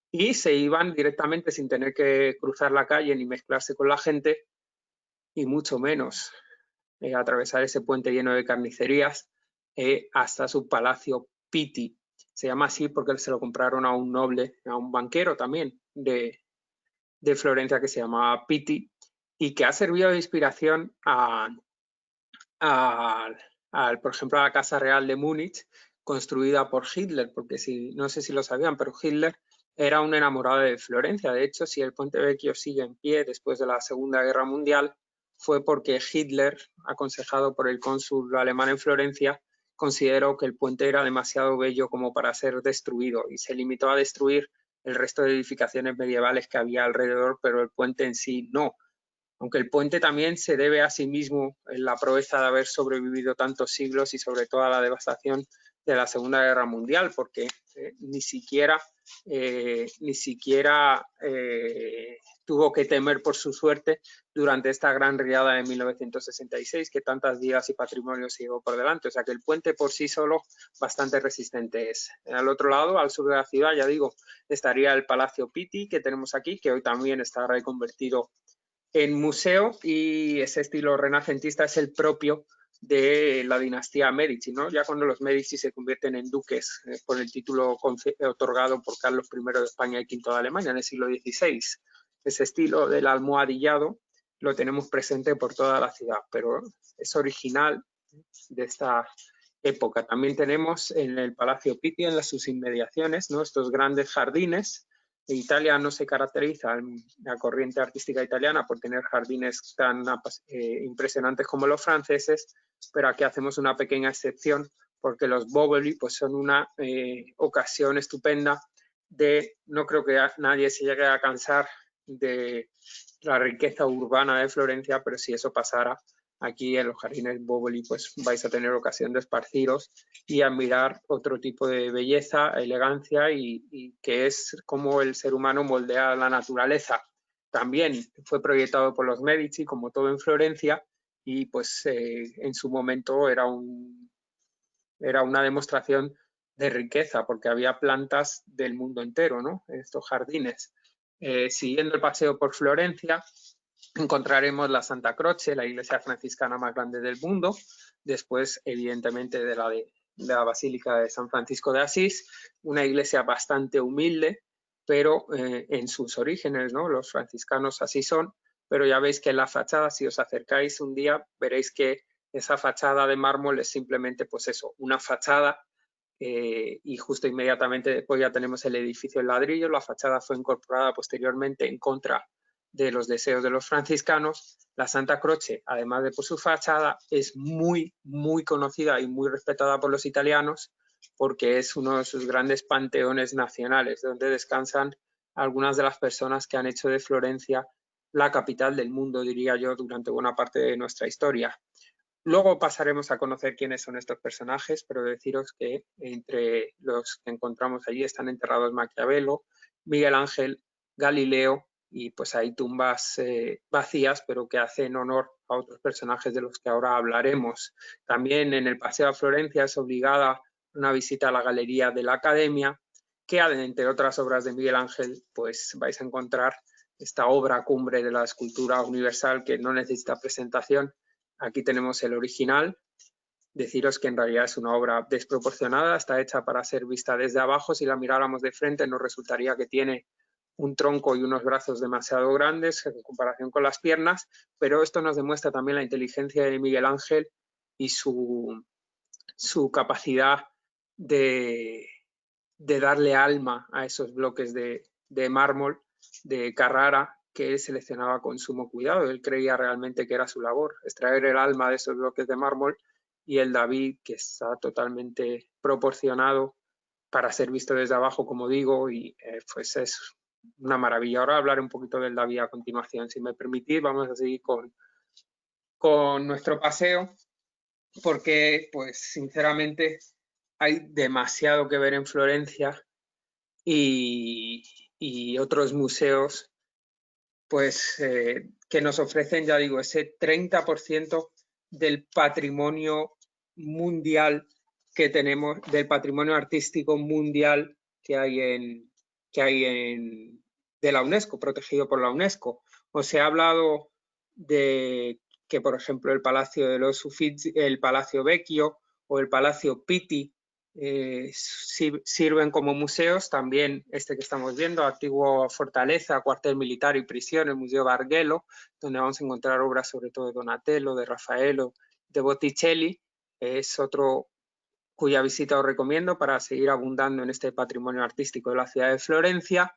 Y se iban directamente sin tener que cruzar la calle ni mezclarse con la gente, y mucho menos atravesar ese puente lleno de carnicerías hasta su Palacio Pitti. Se llama así porque se lo compraron a un noble, a un banquero también de Florencia, que se llamaba Pitti, y que ha servido de inspiración por ejemplo, a la Casa Real de Múnich, construida por Hitler, porque no sé si lo sabían, pero Hitler era un enamorado de Florencia. De hecho, si el Ponte Vecchio sigue en pie después de la Segunda Guerra Mundial, fue porque Hitler, aconsejado por el cónsul alemán en Florencia, consideró que el puente era demasiado bello como para ser destruido y se limitó a destruir el resto de edificaciones medievales que había alrededor, pero el puente en sí no. Aunque el puente también se debe a sí mismo en la proeza de haber sobrevivido tantos siglos y sobre todo a la devastación de la Segunda Guerra Mundial, porque ni siquiera tuvo que temer por su suerte durante esta gran riada de 1966 que tantas vidas y patrimonios se llevó por delante. O sea que el puente por sí solo bastante resistente es. Al otro lado, al sur de la ciudad, ya digo, estaría el Palacio Pitti que tenemos aquí, que hoy también está reconvertido en museo, y ese estilo renacentista es el propio de la dinastía Medici, ¿no? Ya cuando los Medici se convierten en duques por el título otorgado por Carlos I de España y V de Alemania en el siglo XVI. Ese estilo del almohadillado lo tenemos presente por toda la ciudad, pero es original de esta época. También tenemos en el Palacio Pitti, en sus inmediaciones, ¿no?, estos grandes jardines. Italia no se caracteriza en la corriente artística italiana por tener jardines tan impresionantes como los franceses, pero aquí hacemos una pequeña excepción porque los Boboli pues son una ocasión estupenda de, no creo que nadie se llegue a cansar de la riqueza urbana de Florencia, pero si eso pasara, aquí en los jardines Boboli pues vais a tener ocasión de esparciros y admirar otro tipo de belleza, elegancia y que es como el ser humano moldea la naturaleza. También fue proyectado por los Medici, como todo en Florencia, y pues en su momento era una demostración de riqueza porque había plantas del mundo entero, ¿no?, en estos jardines. Siguiendo el paseo por Florencia, encontraremos la Santa Croce, la iglesia franciscana más grande del mundo, después evidentemente de la Basílica de San Francisco de Asís, una iglesia bastante humilde, pero en sus orígenes, ¿no?, los franciscanos así son, pero ya veis que en la fachada, si os acercáis un día, veréis que esa fachada de mármol es simplemente pues eso, una fachada, y justo inmediatamente después ya tenemos el edificio en ladrillo. La fachada fue incorporada posteriormente en contra de los deseos de los franciscanos. La Santa Croce, además de por su fachada, es muy, muy conocida y muy respetada por los italianos porque es uno de sus grandes panteones nacionales, donde descansan algunas de las personas que han hecho de Florencia la capital del mundo, diría yo, durante buena parte de nuestra historia. Luego pasaremos a conocer quiénes son estos personajes, pero deciros que entre los que encontramos allí están enterrados Maquiavelo, Miguel Ángel, Galileo, y pues hay tumbas vacías, pero que hacen honor a otros personajes de los que ahora hablaremos. También en el Paseo a Florencia es obligada una visita a la Galería de la Academia, que entre otras obras de Miguel Ángel, pues vais a encontrar esta obra cumbre de la escultura universal que no necesita presentación. Aquí tenemos el original. Deciros que en realidad es una obra desproporcionada, está hecha para ser vista desde abajo. Si la miráramos de frente nos resultaría que tiene un tronco y unos brazos demasiado grandes en comparación con las piernas, pero esto nos demuestra también la inteligencia de Miguel Ángel y su capacidad de darle alma a esos bloques de mármol de Carrara, que él seleccionaba con sumo cuidado. Él creía realmente que era su labor, extraer el alma de esos bloques de mármol, y el David, que está totalmente proporcionado para ser visto desde abajo, como digo, y pues es una maravilla. Ahora hablaré un poquito del David a continuación. Si me permitís, vamos a seguir con nuestro paseo, porque pues sinceramente hay demasiado que ver en Florencia y otros museos pues que nos ofrecen, ya digo, ese 30% del patrimonio mundial que tenemos, del patrimonio artístico mundial que hay de la UNESCO, protegido por la UNESCO. Os he hablado de que, por ejemplo, el Palacio de los Uffizi, el Palacio Vecchio o el Palacio Pitti sirven como museos. También este que estamos viendo, antiguo fortaleza, cuartel militar y prisión, el Museo Bargello, donde vamos a encontrar obras sobre todo de Donatello, de Raffaello, de Botticelli. Es otro cuya visita os recomiendo para seguir abundando en este patrimonio artístico de la ciudad de Florencia.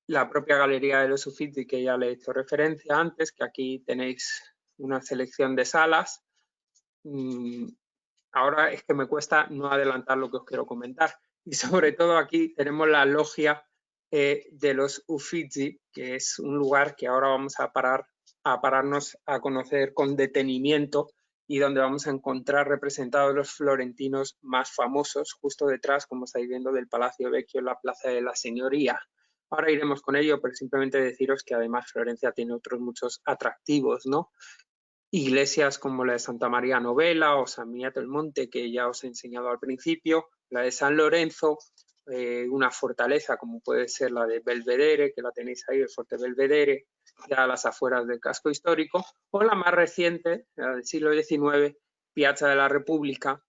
La propia Galería de los Uffizi, que ya le he hecho referencia antes, que aquí tenéis una selección de salas. Ahora es que me cuesta no adelantar lo que os quiero comentar. Y sobre todo aquí tenemos la logia de los Uffizi, que es un lugar que ahora vamos a pararnos a conocer con detenimiento, y donde vamos a encontrar representados los florentinos más famosos, justo detrás, como estáis viendo, del Palacio Vecchio, la Plaza de la Signoria. Ahora iremos con ello, pero simplemente deciros que además Florencia tiene otros muchos atractivos, ¿no? Iglesias como la de Santa María Novella o San Miniato del Monte, que ya os he enseñado al principio, la de San Lorenzo, una fortaleza como puede ser la de Belvedere, que la tenéis ahí, el Fuerte Belvedere, ya a las afueras del casco histórico, o la más reciente, la del siglo XIX, Piazza de la República,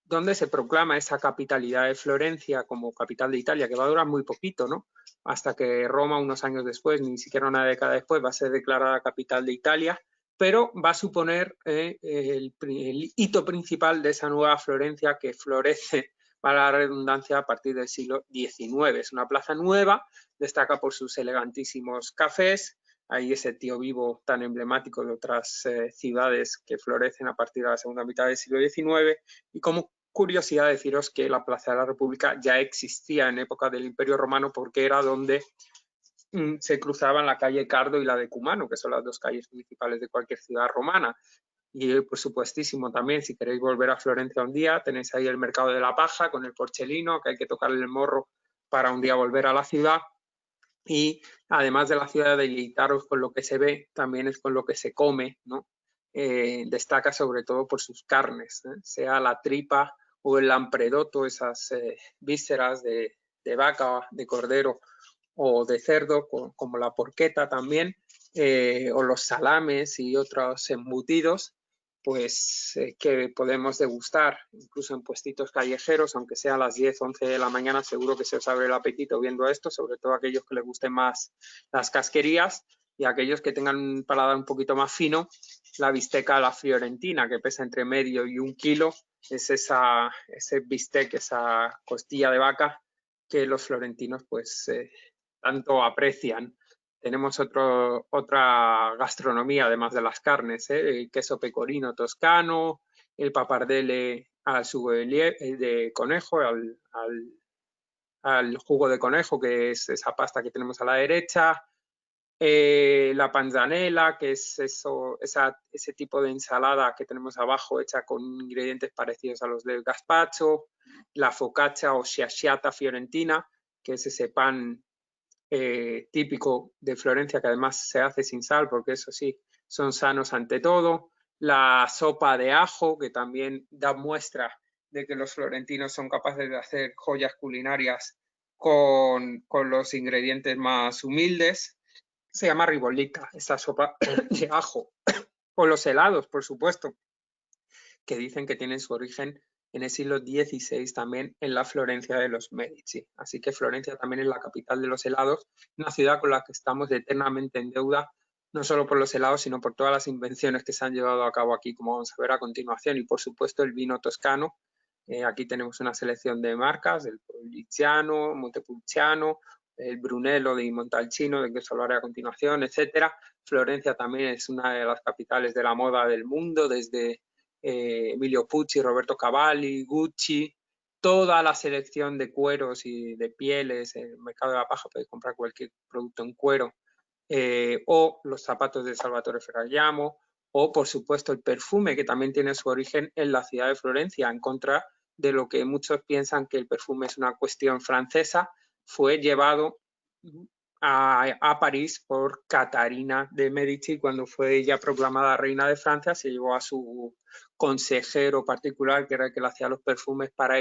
donde se proclama esa capitalidad de Florencia como capital de Italia, que va a durar muy poquito, ¿no? Hasta que Roma, unos años después, ni siquiera una década después, va a ser declarada capital de Italia, pero va a suponer el hito principal de esa nueva Florencia que florece, para la redundancia, a partir del siglo XIX. Es una plaza nueva, destaca por sus elegantísimos cafés, hay ese tío vivo tan emblemático de otras ciudades que florecen a partir de la segunda mitad del siglo XIX, y como curiosidad deciros que la Plaza de la República ya existía en época del Imperio Romano, porque era donde se cruzaban la calle Cardo y la de Cumano, que son las dos calles principales de cualquier ciudad romana. Y por supuestísimo también, si queréis volver a Florencia un día, tenéis ahí el Mercado de la Paja con el Porcellino, que hay que tocarle el morro para un día volver a la ciudad. Y además de la ciudad, de delimitaros con lo que se ve, también es con lo que se come, ¿no? Destaca sobre todo por sus carnes, sea la tripa o el lampredotto, esas vísceras de vaca, de cordero o de cerdo, como la porchetta también, o los salames y otros embutidos, pues que podemos degustar incluso en puestitos callejeros, aunque sea a las 10, 11 de la mañana, seguro que se os abre el apetito viendo esto, sobre todo aquellos que les gusten más las casquerías, y aquellos que tengan un paladar un poquito más fino, la bisteca a la fiorentina, que pesa entre medio y 1 kilo, es ese bistec, esa costilla de vaca que los florentinos pues tanto aprecian. Tenemos otra gastronomía, además de las carnes, el queso pecorino toscano, el papardelle al sugo de conejo, al jugo de conejo, que es esa pasta que tenemos a la derecha, la panzanella, que es ese tipo de ensalada que tenemos abajo, hecha con ingredientes parecidos a los del gazpacho, la focaccia o sciacciata fiorentina, que es ese pan típico de Florencia, que además se hace sin sal, porque eso sí, son sanos ante todo. La sopa de ajo, que también da muestra de que los florentinos son capaces de hacer joyas culinarias con los ingredientes más humildes. Se llama ribollita, esta sopa de ajo. O los helados, por supuesto, que dicen que tienen su origen en el siglo XVI también en la Florencia de los Medici. Así que Florencia también es la capital de los helados, una ciudad con la que estamos eternamente en deuda, no solo por los helados, sino por todas las invenciones que se han llevado a cabo aquí, como vamos a ver a continuación, y por supuesto el vino toscano. Aquí tenemos una selección de marcas, el Poliziano, Montepulciano, el Brunello de Montalcino, de que os hablaré a continuación, etcétera. Florencia también es una de las capitales de la moda del mundo, desde Emilio Pucci, Roberto Cavalli, Gucci, toda la selección de cueros y de pieles. En el Mercado de la Paja podéis comprar cualquier producto en cuero, o los zapatos de Salvatore Ferragamo, o por supuesto el perfume, que también tiene su origen en la ciudad de Florencia, en contra de lo que muchos piensan que el perfume es una cuestión francesa. Fue llevado a París por Catarina de Medici. Cuando fue ella proclamada reina de Francia, se llevó a su consejero particular, que era el que le hacía los perfumes, para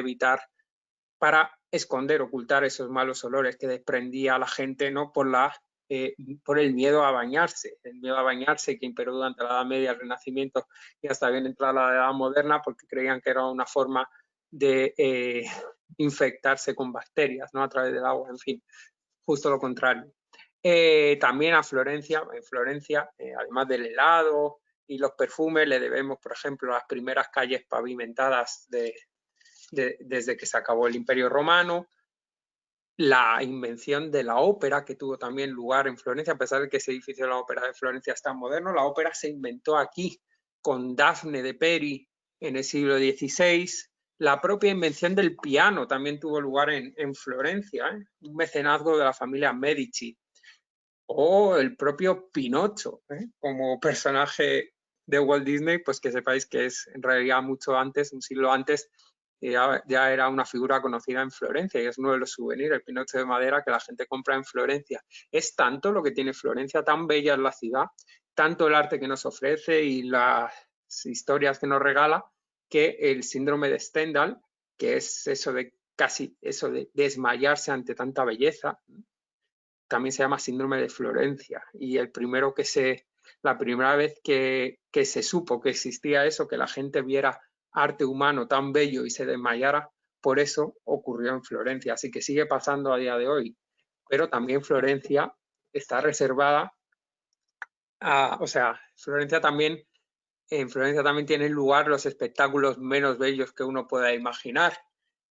esconder, ocultar esos malos olores que desprendía la gente, ¿no? Por el miedo a bañarse, que imperó durante la Edad Media, el Renacimiento y hasta bien entrada la Edad Moderna, porque creían que era una forma de infectarse con bacterias, ¿no? A través del agua, en fin, justo lo contrario. También en Florencia, además del helado y los perfumes, le debemos, por ejemplo, las primeras calles pavimentadas desde que se acabó el Imperio Romano, la invención de la ópera, que tuvo también lugar en Florencia, a pesar de que ese edificio de la ópera de Florencia es tan moderno. La ópera se inventó aquí con Dafne de Peri en el siglo XVI. La propia invención del piano también tuvo lugar en Florencia, un mecenazgo de la familia Medici. O el propio Pinocho, como personaje de Walt Disney, pues que sepáis que es en realidad mucho antes, un siglo antes, ya era una figura conocida en Florencia y es uno de los souvenirs, el Pinocho de madera que la gente compra en Florencia. Es tanto lo que tiene Florencia, tan bella es la ciudad, tanto el arte que nos ofrece y las historias que nos regala, que el síndrome de Stendhal, que es eso de casi eso de desmayarse ante tanta belleza, también se llama síndrome de Florencia. Y la primera vez que se supo que existía eso, que la gente viera arte humano tan bello y se desmayara, por eso ocurrió en Florencia. Así que sigue pasando a día de hoy. Pero también Florencia está reservada o sea, en Florencia también tienen lugar los espectáculos menos bellos que uno pueda imaginar.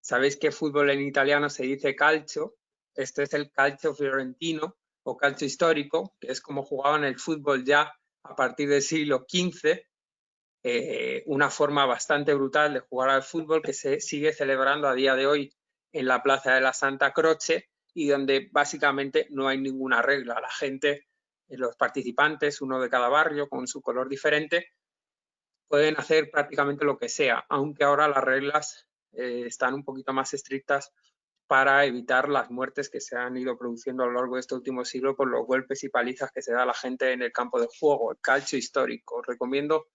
Sabéis que fútbol en italiano se dice calcio. Este es el calcio fiorentino o calcio histórico, que es como jugaban el fútbol ya a partir del siglo XV. Una forma bastante brutal de jugar al fútbol que se sigue celebrando a día de hoy en la Plaza de la Santa Croce y donde básicamente no hay ninguna regla. La gente, los participantes, uno de cada barrio con su color diferente, pueden hacer prácticamente lo que sea, aunque ahora las reglas están un poquito más estrictas para evitar las muertes que se han ido produciendo a lo largo de este último siglo por los golpes y palizas que se da a la gente en el campo de juego, el calcio histórico. Os recomiendo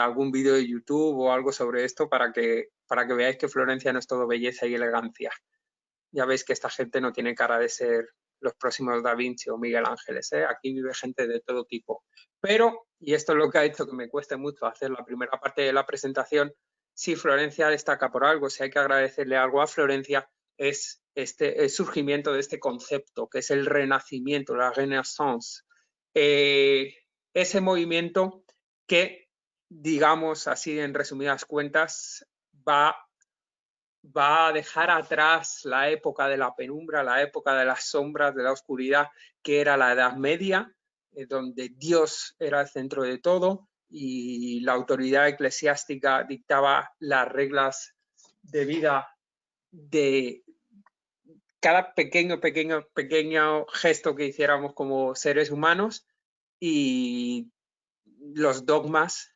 algún vídeo de YouTube o algo sobre esto para que veáis que Florencia no es todo belleza y elegancia. Ya veis que esta gente no tiene cara de ser los próximos Da Vinci o Miguel Ángeles, ¿eh? Aquí vive gente de todo tipo. Pero, y esto es lo que ha hecho que me cueste mucho hacer la primera parte de la presentación, si Florencia destaca por algo, si hay que agradecerle algo a Florencia, es el surgimiento de este concepto, que es el renacimiento, la renaissance. Ese movimiento que, digamos así en resumidas cuentas, va a dejar atrás la época de la penumbra, la época de las sombras, de la oscuridad, que era la Edad Media, donde Dios era el centro de todo y la autoridad eclesiástica dictaba las reglas de vida de cada pequeño gesto que hiciéramos como seres humanos, y los dogmas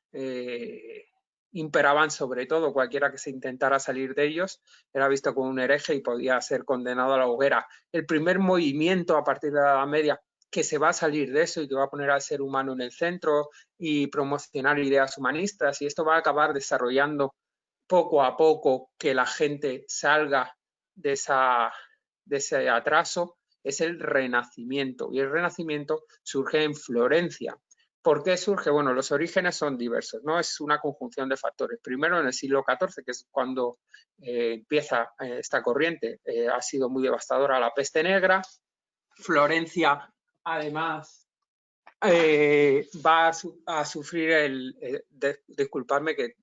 imperaban sobre todo. Cualquiera que se intentara salir de ellos era visto como un hereje y podía ser condenado a la hoguera. El primer movimiento a partir de la Edad Media que se va a salir de eso y que va a poner al ser humano en el centro y promocionar ideas humanistas, y esto va a acabar desarrollando poco a poco que la gente salga de ese atraso, es el Renacimiento. Y el Renacimiento surge en Florencia. ¿Por qué surge? Bueno, los orígenes son diversos, ¿no? Es una conjunción de factores. Primero, en el siglo XIV, que es cuando empieza esta corriente, ha sido muy devastadora la peste negra. Florencia, además, va a sufrir disculpadme que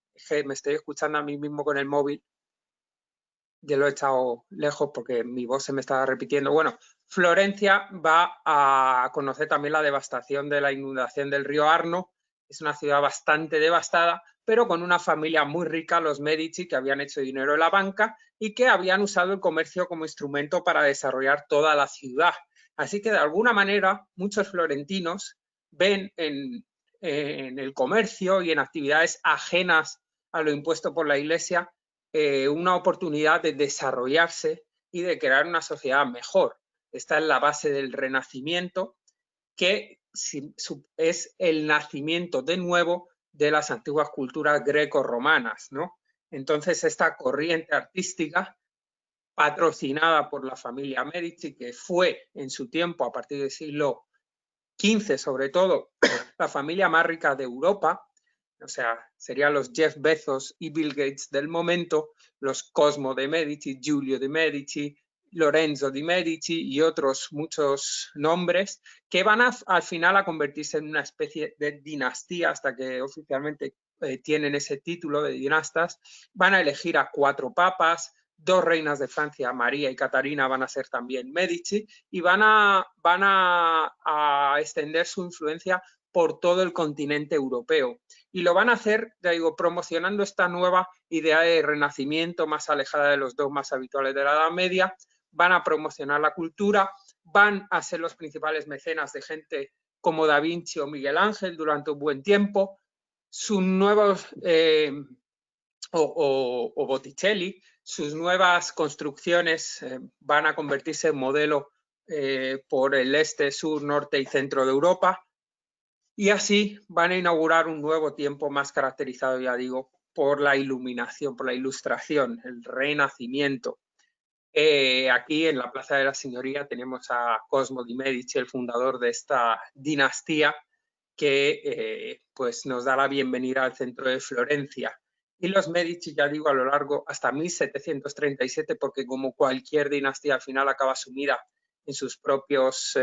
me estoy escuchando a mí mismo con el móvil. Ya lo he echado lejos porque mi voz se me estaba repitiendo. Bueno, Florencia va a conocer también la devastación de la inundación del río Arno. Es una ciudad bastante devastada, pero con una familia muy rica, los Medici, que habían hecho dinero en la banca y que habían usado el comercio como instrumento para desarrollar toda la ciudad. Así que, de alguna manera, muchos florentinos ven en el comercio y en actividades ajenas a lo impuesto por la Iglesia una oportunidad de desarrollarse y de crear una sociedad mejor. Esta es la base del Renacimiento, que es el nacimiento de nuevo de las antiguas culturas greco-romanas, ¿no? Entonces, esta corriente artística, patrocinada por la familia Medici, que fue en su tiempo, a partir del siglo XV sobre todo, la familia más rica de Europa, o sea, serían los Jeff Bezos y Bill Gates del momento, los Cosmo de Medici, Giulio de Medici, Lorenzo de Medici y otros muchos nombres que van al final a convertirse en una especie de dinastía hasta que oficialmente tienen ese título de dinastas. Van a elegir a 4 papas, 2 reinas de Francia, María y Catarina, van a ser también Medici y van a extender su influencia por todo el continente europeo. Y lo van a hacer, ya digo, promocionando esta nueva idea de renacimiento más alejada de los dogmas habituales de la Edad Media. Van a promocionar la cultura, van a ser los principales mecenas de gente como Da Vinci o Miguel Ángel durante un buen tiempo. sus nuevos, o Botticelli, sus nuevas construcciones van a convertirse en modelo por el este, sur, norte y centro de Europa, y así van a inaugurar un nuevo tiempo más caracterizado, ya digo, por la iluminación, por la ilustración, el renacimiento. Aquí en la Plaza de la Signoria tenemos a Cosmo di Medici, el fundador de esta dinastía, que pues nos da la bienvenida al centro de Florencia. Y los Medici, ya digo, a lo largo hasta 1737, porque como cualquier dinastía al final acaba sumida en sus propios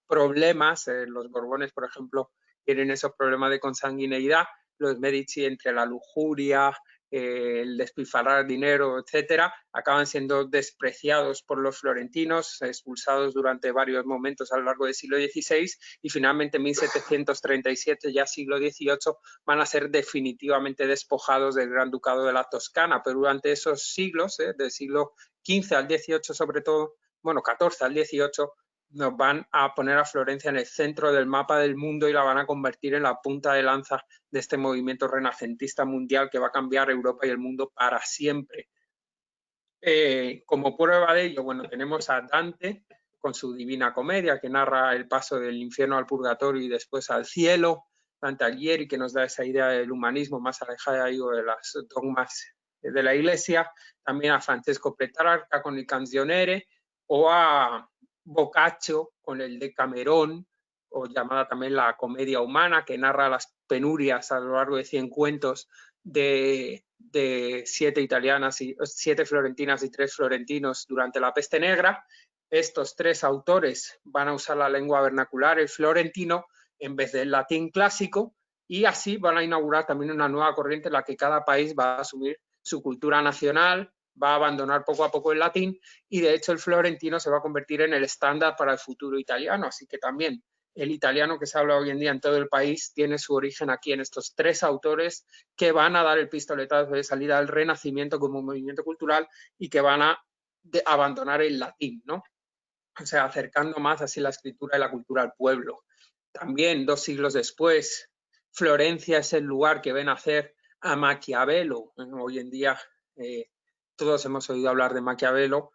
problemas. Los Borbones, por ejemplo, tienen esos problemas de consanguineidad. Los Medici, entre la lujuria, el despilfarrar dinero, etcétera, acaban siendo despreciados por los florentinos, expulsados durante varios momentos a lo largo del siglo XVI, y finalmente en 1737, ya siglo XVIII, van a ser definitivamente despojados del Gran Ducado de la Toscana. Pero durante esos siglos, del siglo XV al XVIII sobre todo, bueno, XIV al XVIII, nos van a poner a Florencia en el centro del mapa del mundo y la van a convertir en la punta de lanza de este movimiento renacentista mundial que va a cambiar Europa y el mundo para siempre. Como prueba de ello, bueno, tenemos a Dante con su Divina Comedia, que narra el paso del infierno al purgatorio y después al cielo. Dante Alighieri, que nos da esa idea del humanismo más alejada de las dogmas de la Iglesia. También a Francesco Petrarca con il Canzoniere, o a Boccaccio con el Decamerón, o llamada también la Comedia Humana, que narra las penurias a lo largo de 100 cuentos de 7 florentinas y 3 florentinos durante la peste negra. Estos 3 autores van a usar la lengua vernacular, el florentino, en vez del latín clásico, y así van a inaugurar también una nueva corriente en la que cada país va a asumir su cultura nacional, va a abandonar poco a poco el latín, y de hecho el florentino se va a convertir en el estándar para el futuro italiano. Así que también el italiano que se habla hoy en día en todo el país tiene su origen aquí en estos 3 autores que van a dar el pistoletazo de salida al Renacimiento como movimiento cultural y que van a abandonar el latín, ¿no? O sea, acercando más así la escritura y la cultura al pueblo. También 2 siglos después, Florencia es el lugar que ven hacer a Maquiavelo. Hoy en día todos hemos oído hablar de Maquiavelo,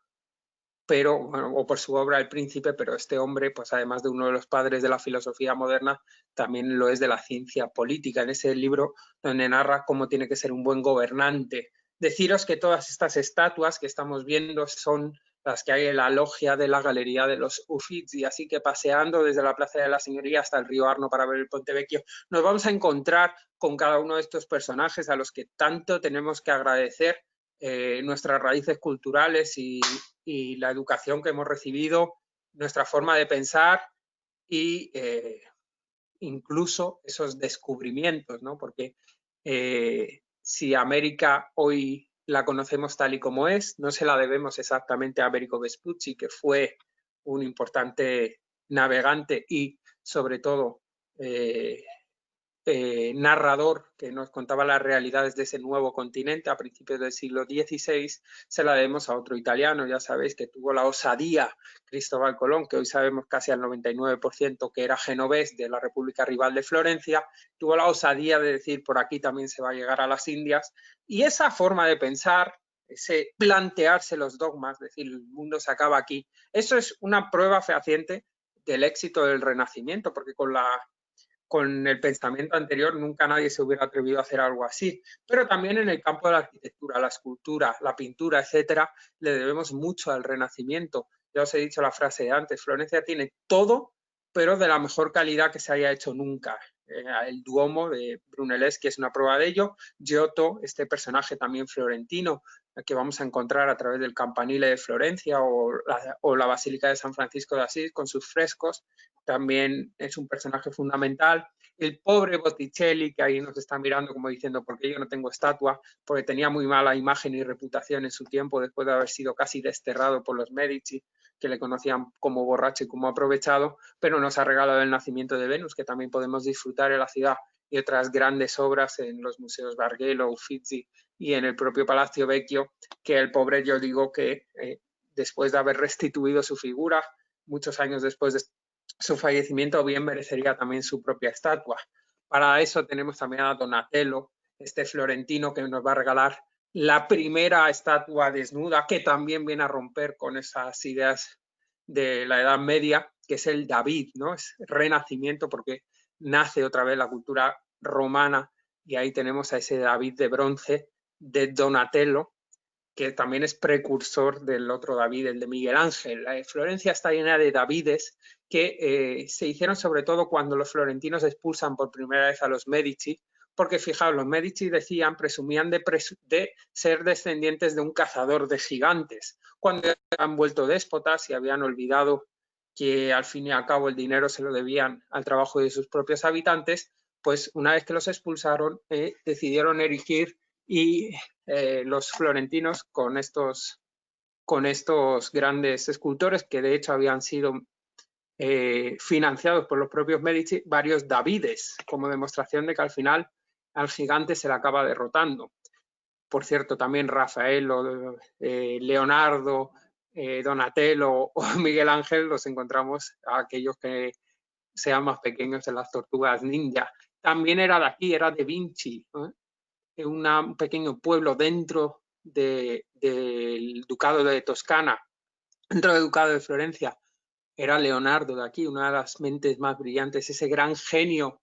pero, bueno, o por su obra El Príncipe, pero este hombre, pues además de uno de los padres de la filosofía moderna, también lo es de la ciencia política, en ese libro donde narra cómo tiene que ser un buen gobernante. Deciros que todas estas estatuas que estamos viendo son las que hay en la logia de la Galería de los Uffizi, así que paseando desde la Plaza de la Signoria hasta el río Arno para ver el Ponte Vecchio, nos vamos a encontrar con cada uno de estos personajes a los que tanto tenemos que agradecer nuestras raíces culturales y la educación que hemos recibido, nuestra forma de pensar y incluso esos descubrimientos, ¿no? Porque si América hoy la conocemos tal y como es, no se la debemos exactamente a Amerigo Vespucci, que fue un importante navegante y sobre todo narrador que nos contaba las realidades de ese nuevo continente a principios del siglo XVI, se la debemos a otro italiano. Ya sabéis que tuvo la osadía, Cristóbal Colón, que hoy sabemos casi al 99% que era genovés de la República rival de Florencia, tuvo la osadía de decir por aquí también se va a llegar a las Indias, y esa forma de pensar, ese plantearse los dogmas, decir el mundo se acaba aquí, eso es una prueba fehaciente del éxito del Renacimiento, porque con el pensamiento anterior nunca nadie se hubiera atrevido a hacer algo así. Pero también en el campo de la arquitectura, la escultura, la pintura, etcétera, le debemos mucho al Renacimiento. Ya os he dicho la frase de antes, Florencia tiene todo, pero de la mejor calidad que se haya hecho nunca. El Duomo de Brunelleschi es una prueba de ello. Giotto, este personaje también florentino, que vamos a encontrar a través del Campanile de Florencia o la Basílica de San Francisco de Asís con sus frescos, también es un personaje fundamental. El pobre Botticelli, que ahí nos está mirando como diciendo, ¿por qué yo no tengo estatua? Porque tenía muy mala imagen y reputación en su tiempo, después de haber sido casi desterrado por los Medici, que le conocían como borracho y como aprovechado, pero nos ha regalado El nacimiento de Venus, que también podemos disfrutar en la ciudad, y otras grandes obras en los museos Bargello, Uffizi y en el propio Palacio Vecchio, que el pobre, yo digo que después de haber restituido su figura, muchos años después de su fallecimiento, bien merecería también su propia estatua. Para eso tenemos también a Donatello, este florentino que nos va a regalar la primera estatua desnuda, que también viene a romper con esas ideas de la Edad Media, que es el David, ¿no? Es renacimiento porque nace otra vez la cultura romana y ahí tenemos a ese David de bronce de Donatello, que también es precursor del otro David, el de Miguel Ángel. Florencia está llena de Davides que se hicieron sobre todo cuando los florentinos expulsan por primera vez a los Medici, porque fijaos, los Medici presumían de ser descendientes de un cazador de gigantes, cuando han vuelto déspotas y habían olvidado que al fin y al cabo el dinero se lo debían al trabajo de sus propios habitantes, pues una vez que los expulsaron decidieron erigir y los florentinos con estos grandes escultores que de hecho habían sido financiados por los propios Medici, varios Davides, como demostración de que al final al gigante se le acaba derrotando. Por cierto, también Rafael, Leonardo, Donatello o Miguel Ángel los encontramos a aquellos que sean más pequeños en las tortugas ninja. También era de aquí, era de Vinci, un pequeño pueblo dentro del ducado de Toscana, dentro del ducado de Florencia. Era Leonardo de aquí, una de las mentes más brillantes, ese gran genio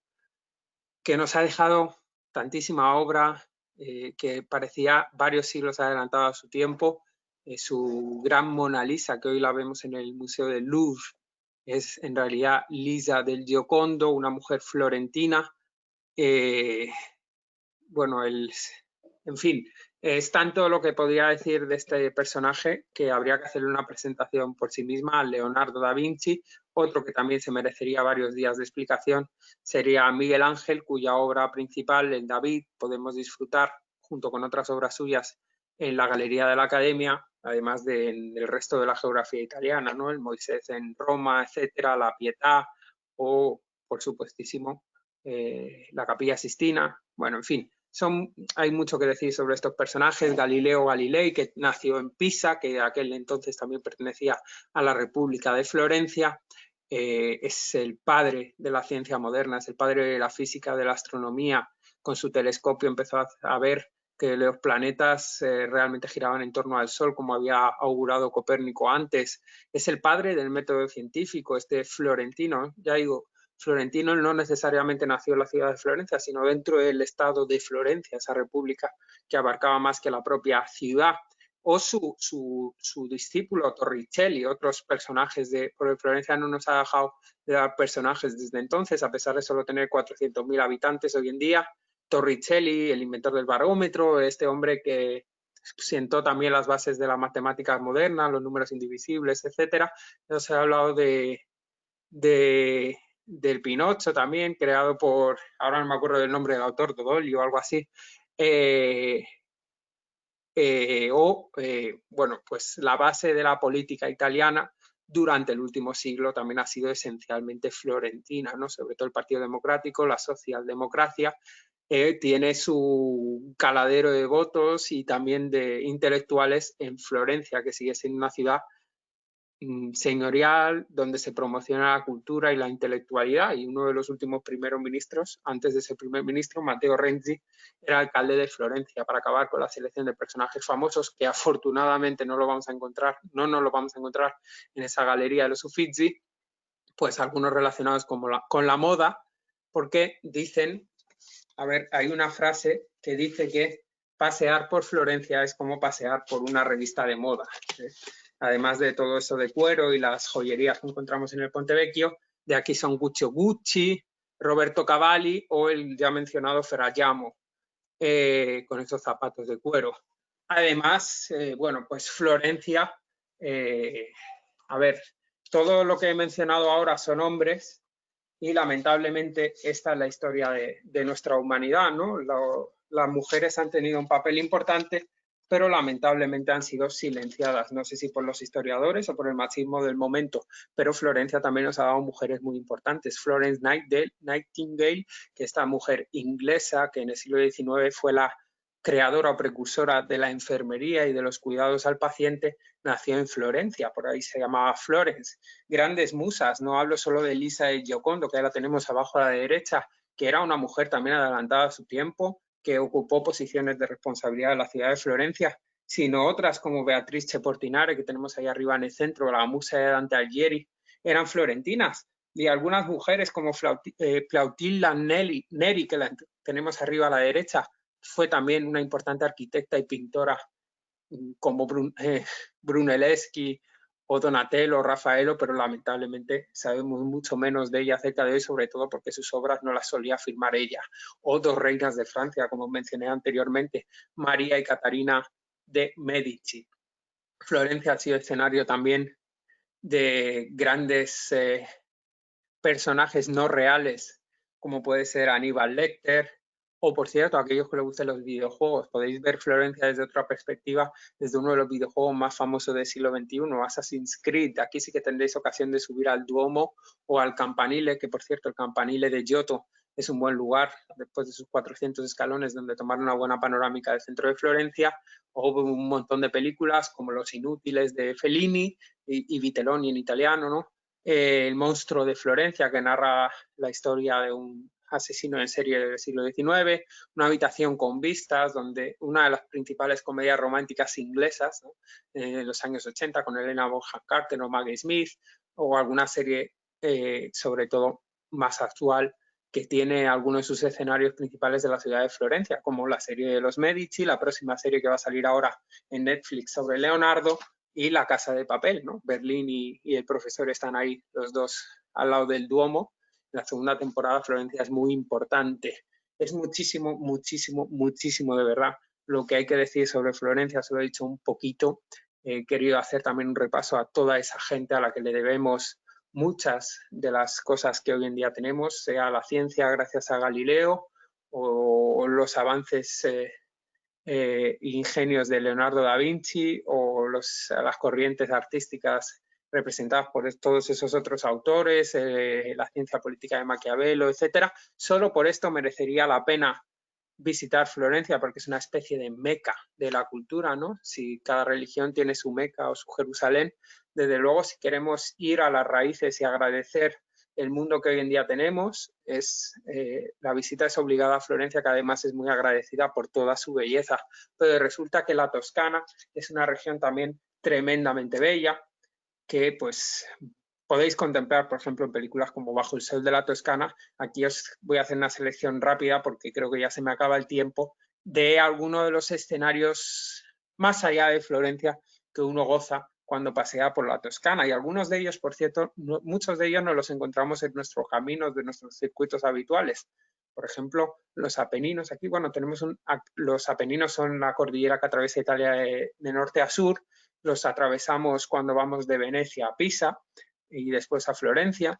que nos ha dejado tantísima obra, que parecía varios siglos adelantado a su tiempo. Su gran Mona Lisa, que hoy la vemos en el Museo del Louvre, es en realidad Lisa del Giocondo, una mujer florentina. Bueno, en fin, es tanto lo que podría decir de este personaje que habría que hacerle una presentación por sí misma a Leonardo da Vinci. Otro que también se merecería varios días de explicación sería Miguel Ángel, cuya obra principal, el David, podemos disfrutar junto con otras obras suyas en la Galería de la Academia, además del resto de la geografía italiana, ¿no? El Moisés en Roma, etcétera, la Pietà o, por supuestísimo, la Capilla Sistina. Bueno, en fin, hay mucho que decir sobre estos personajes. Galileo Galilei, que nació en Pisa, que aquel entonces también pertenecía a la República de Florencia, es el padre de la ciencia moderna, es el padre de la física, de la astronomía. Con su telescopio empezó a ver que los planetas realmente giraban en torno al Sol, como había augurado Copérnico antes. Es el padre del método científico, este florentino. Ya digo, Florentino no necesariamente nació en la ciudad de Florencia, sino dentro del estado de Florencia, esa república que abarcaba más que la propia ciudad. O su discípulo Torricelli, otros personajes porque Florencia no nos ha dejado de dar personajes desde entonces, a pesar de solo tener 400.000 habitantes hoy en día. Torricelli, el inventor del barómetro, este hombre que sentó también las bases de las matemáticas modernas, los números indivisibles, etcétera. Nos ha hablado del Pinocho también, creado por, ahora no me acuerdo del nombre del autor, Dodoli o algo así, bueno, pues la base de la política italiana durante el último siglo también ha sido esencialmente florentina, ¿no? Sobre todo el Partido Democrático, la socialdemocracia, tiene su caladero de votos y también de intelectuales en Florencia, que sigue siendo una ciudad señorial, donde se promociona la cultura y la intelectualidad, y uno de los últimos primeros ministros, antes de ser primer ministro, Matteo Renzi, era alcalde de Florencia, para acabar con la selección de personajes famosos, que afortunadamente no nos lo vamos a encontrar en esa galería de los Uffizi, pues algunos relacionados con la moda, porque dicen, a ver, hay una frase que dice que pasear por Florencia es como pasear por una revista de moda, ¿sí? Además de todo eso de cuero y las joyerías que encontramos en el Ponte Vecchio, de aquí son Gucci, Roberto Cavalli o el ya mencionado Ferragamo, con esos zapatos de cuero. Además, bueno, pues Florencia, a ver, todo lo que he mencionado ahora son hombres y lamentablemente esta es la historia de nuestra humanidad, ¿no? Las mujeres han tenido un papel importante, pero lamentablemente han sido silenciadas. No sé si por los historiadores o por el machismo del momento, pero Florencia también nos ha dado mujeres muy importantes. Florence Nightingale, que esta mujer inglesa que en el siglo XIX fue la creadora o precursora de la enfermería y de los cuidados al paciente, nació en Florencia, por ahí se llamaba Florence. Grandes musas, no hablo solo de Lisa del Giocondo, que ahora tenemos abajo a la derecha, que era una mujer también adelantada a su tiempo, que ocupó posiciones de responsabilidad en la ciudad de Florencia, sino otras como Beatrice Portinari, que tenemos ahí arriba en el centro, la musa de Dante Alighieri, eran florentinas. Y algunas mujeres como Plautilla Neri, que la tenemos arriba a la derecha, fue también una importante arquitecta y pintora, como Brunelleschi o Donatello o Raffaello, pero lamentablemente sabemos mucho menos de ella acerca de hoy, sobre todo porque sus obras no las solía firmar ella. O dos reinas de Francia, como mencioné anteriormente, María y Catarina de Medici. Florencia ha sido escenario también de grandes personajes no reales, como puede ser Aníbal Lecter, o por cierto, a aquellos que les gusten los videojuegos, podéis ver Florencia desde otra perspectiva, desde uno de los videojuegos más famosos del siglo XXI, Assassin's Creed. Aquí sí que tendréis ocasión de subir al Duomo o al Campanile, que por cierto el Campanile de Giotto es un buen lugar, después de sus 400 escalones, donde tomar una buena panorámica del centro de Florencia, o un montón de películas como Los Inútiles de Fellini y Vitelloni en italiano, ¿no? El monstruo de Florencia, que narra la historia de un asesino en serie del siglo XIX, Una habitación con vistas, donde una de las principales comedias románticas inglesas, ¿no?, en los años 80, con Helena Bonham Carter o Maggie Smith, o alguna serie sobre todo más actual, que tiene algunos de sus escenarios principales de la ciudad de Florencia, como la serie de los Medici, la próxima serie que va a salir ahora en Netflix sobre Leonardo, y La Casa de Papel, ¿no? Berlín y el profesor están ahí los dos al lado del Duomo. La segunda temporada Florencia es muy importante. Es muchísimo, muchísimo, muchísimo de verdad lo que hay que decir sobre Florencia. Se lo he dicho un poquito. He querido hacer también un repaso a toda esa gente a la que le debemos muchas de las cosas que hoy en día tenemos, sea la ciencia gracias a Galileo o los avances ingenios de Leonardo da Vinci o las corrientes artísticas representadas por todos esos otros autores, la ciencia política de Maquiavelo, etcétera. Solo por esto merecería la pena visitar Florencia, porque es una especie de meca de la cultura, ¿no? Si cada religión tiene su meca o su Jerusalén, desde luego, si queremos ir a las raíces y agradecer el mundo que hoy en día tenemos, la visita es obligada a Florencia, que además es muy agradecida por toda su belleza. Pero resulta que la Toscana es una región también tremendamente bella, que pues podéis contemplar, por ejemplo, en películas como Bajo el sol de la Toscana. Aquí os voy a hacer una selección rápida, porque creo que ya se me acaba el tiempo, de algunos de los escenarios más allá de Florencia que uno goza cuando pasea por la Toscana. Y algunos de ellos, por cierto, muchos de ellos nos los encontramos en nuestros caminos, de nuestros circuitos habituales. Por ejemplo, los Apeninos. Aquí, bueno, los Apeninos son la cordillera que atraviesa Italia de norte a sur. Los atravesamos cuando vamos de Venecia a Pisa y después a Florencia.